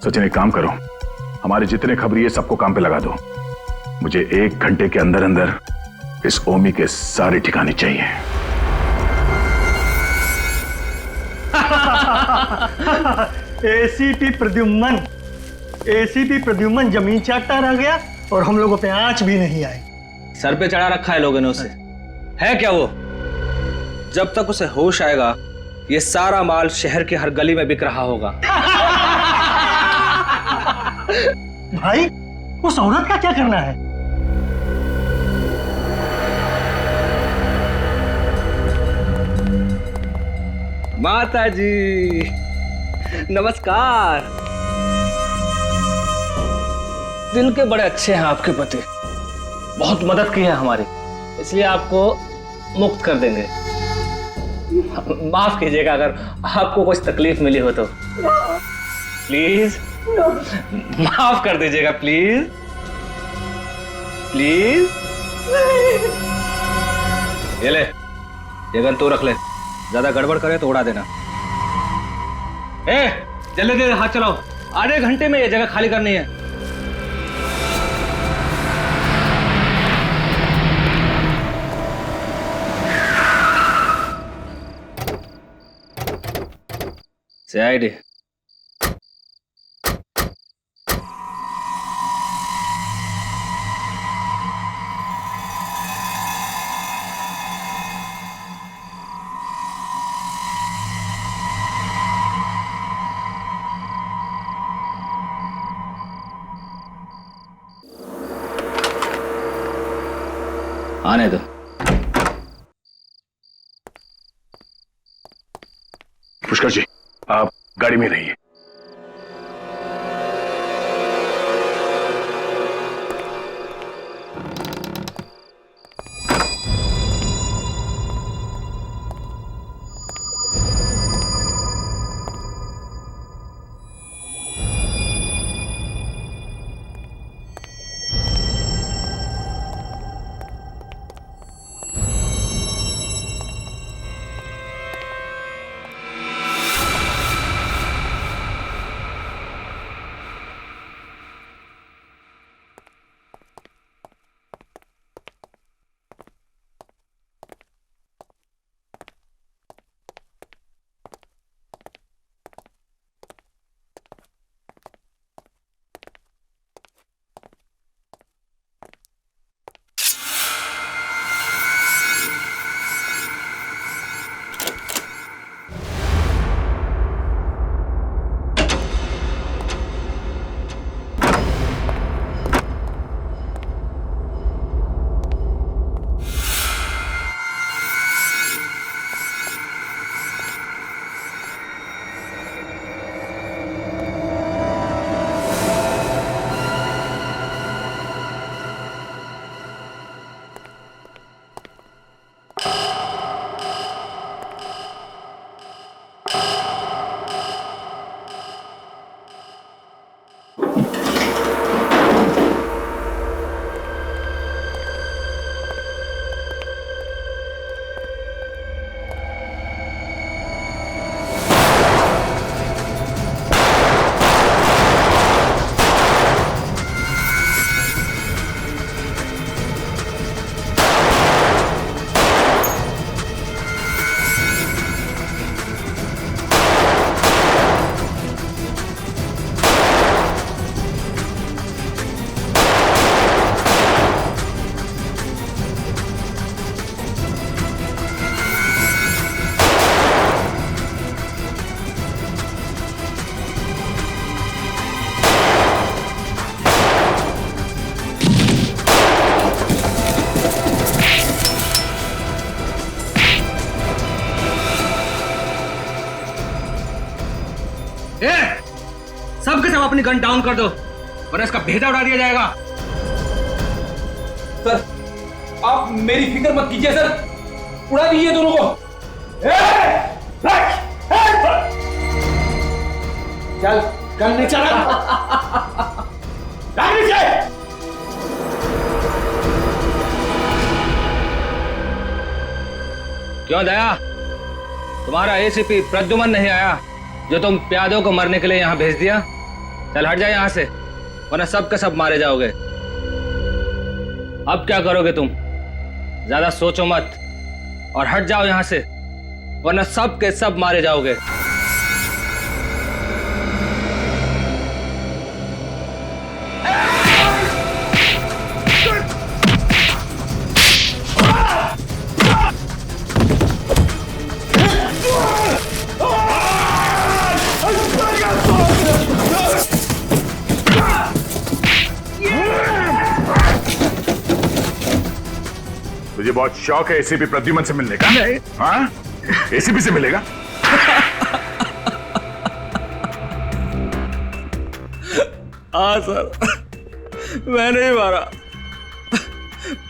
सचिन एक काम करो, हमारे जितने खबरी है सबको काम पे लगा दो। मुझे 1 घंटे के अंदर अंदर इस ओमी के सारे ठिकाने चाहिए। एसीपी प्रद्युम्न जमीन चाटता रह गया और हम लोगों पे आंच भी नहीं आई। सर पे चढ़ा रखा है लोगों ने उसे। है क्या वो? जब तक उसे होश आएगा ये सारा माल शहर के हर गली में बिक रहा होगा। भाई उस औरत का क्या करना है? माता जी नमस्कार। दिल के बड़े अच्छे हैं आपके पति, बहुत मदद की है हमारी, इसलिए आपको मुक्त कर देंगे। माफ कीजिएगा अगर आपको कुछ तकलीफ मिली हो तो। प्लीज माफ कर दीजिएगा, प्लीज प्लीज। ये ले, ये गन तू रख ले, ज्यादा गड़बड़ करे तो उड़ा देना। ए, जल्दी जल्दी हाथ चलाओ, आधे घंटे में ये जगह खाली करनी है। CID आने दो। पुष्कर जी, आप गाड़ी में रहिए। सबके सब अपनी गन डाउन कर दो वरना इसका भेजा उड़ा दिया जाएगा। सर आप मेरी फिक्र मत कीजिए सर, उड़ा दीजिए दोनों को। चल गन नहीं चला। क्यों दया, तुम्हारा एसीपी प्रद्युमन नहीं आया जो तुम प्यादों को मरने के लिए यहां भेज दिया? चल हट जाए यहां से वरना सब के सब मारे जाओगे। अब क्या करोगे तुम? ज्यादा सोचो मत और हट जाओ यहां से वरना सब के सब मारे जाओगे। तुझे बहुत शौक है एसीपी प्रद्युमन से मिलने का? हाँ, एसीपी से मिलेगा? हाँ सर, मैंने ही मारा,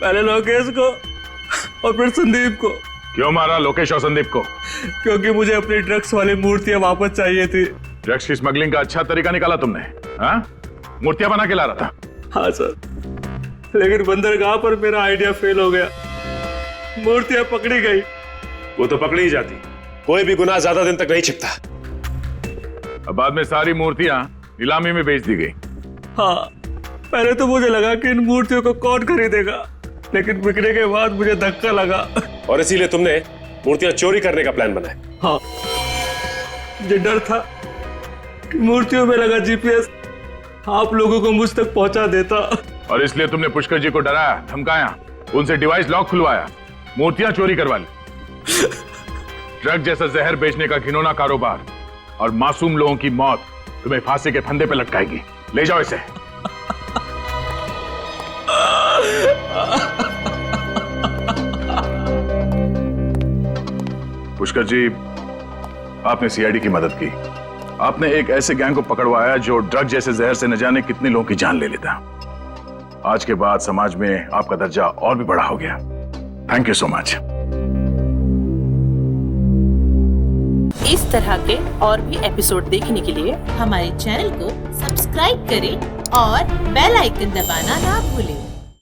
पहले लोकेश को और फिर संदीप को। क्यों मारा लोकेश और संदीप को? क्योंकि मुझे अपनी ड्रग्स वाली मूर्तियां वापस चाहिए थी। ड्रग्स की स्मगलिंग का अच्छा तरीका निकाला तुमने, हाँ? मूर्तियां बना के ला रहा था। हाँ सर, लेकिन बंदरगाह पर मेरा आइडिया फेल हो गया, मूर्तियां पकड़ी गई। वो तो पकड़ी ही जाती, कोई भी गुनाह ज्यादा दिन तक नहीं छिपता। अब बाद में सारी मूर्तियां नीलामी में बेच दी गई। हाँ, पहले तो मुझे लगा कि इन मूर्तियों को कौन खरीदेगा, लेकिन बिकने के बाद मुझे धक्का लगा। और इसीलिए तुमने मूर्तियां चोरी करने का प्लान बनाया? हाँ, मुझे डर था कि मूर्तियों में लगा जीपीएस आप लोगों को मुझ तक पहुंचा देता। और इसलिए तुमने पुष्कर जी को डराया, धमकाया, उनसे डिवाइस लॉक खुलवाया, मूर्तियां चोरी करवा ली। ड्रग जैसा जहर बेचने का घिनौना कारोबार और मासूम लोगों की मौत तुम्हें फांसी के फंदे पे लटकाएगी। ले जाओ इसे। पुष्कर जी, आपने सीआईडी की मदद की, आपने एक ऐसे गैंग को पकड़वाया जो ड्रग जैसे जहर से न जाने कितने लोगों की जान ले लेता। आज के बाद समाज में आपका दर्जा और भी बड़ा हो गया। Thank you so much. इस तरह के और भी एपिसोड देखने के लिए हमारे चैनल को सब्सक्राइब करें और बेल आइकन दबाना ना भूलें।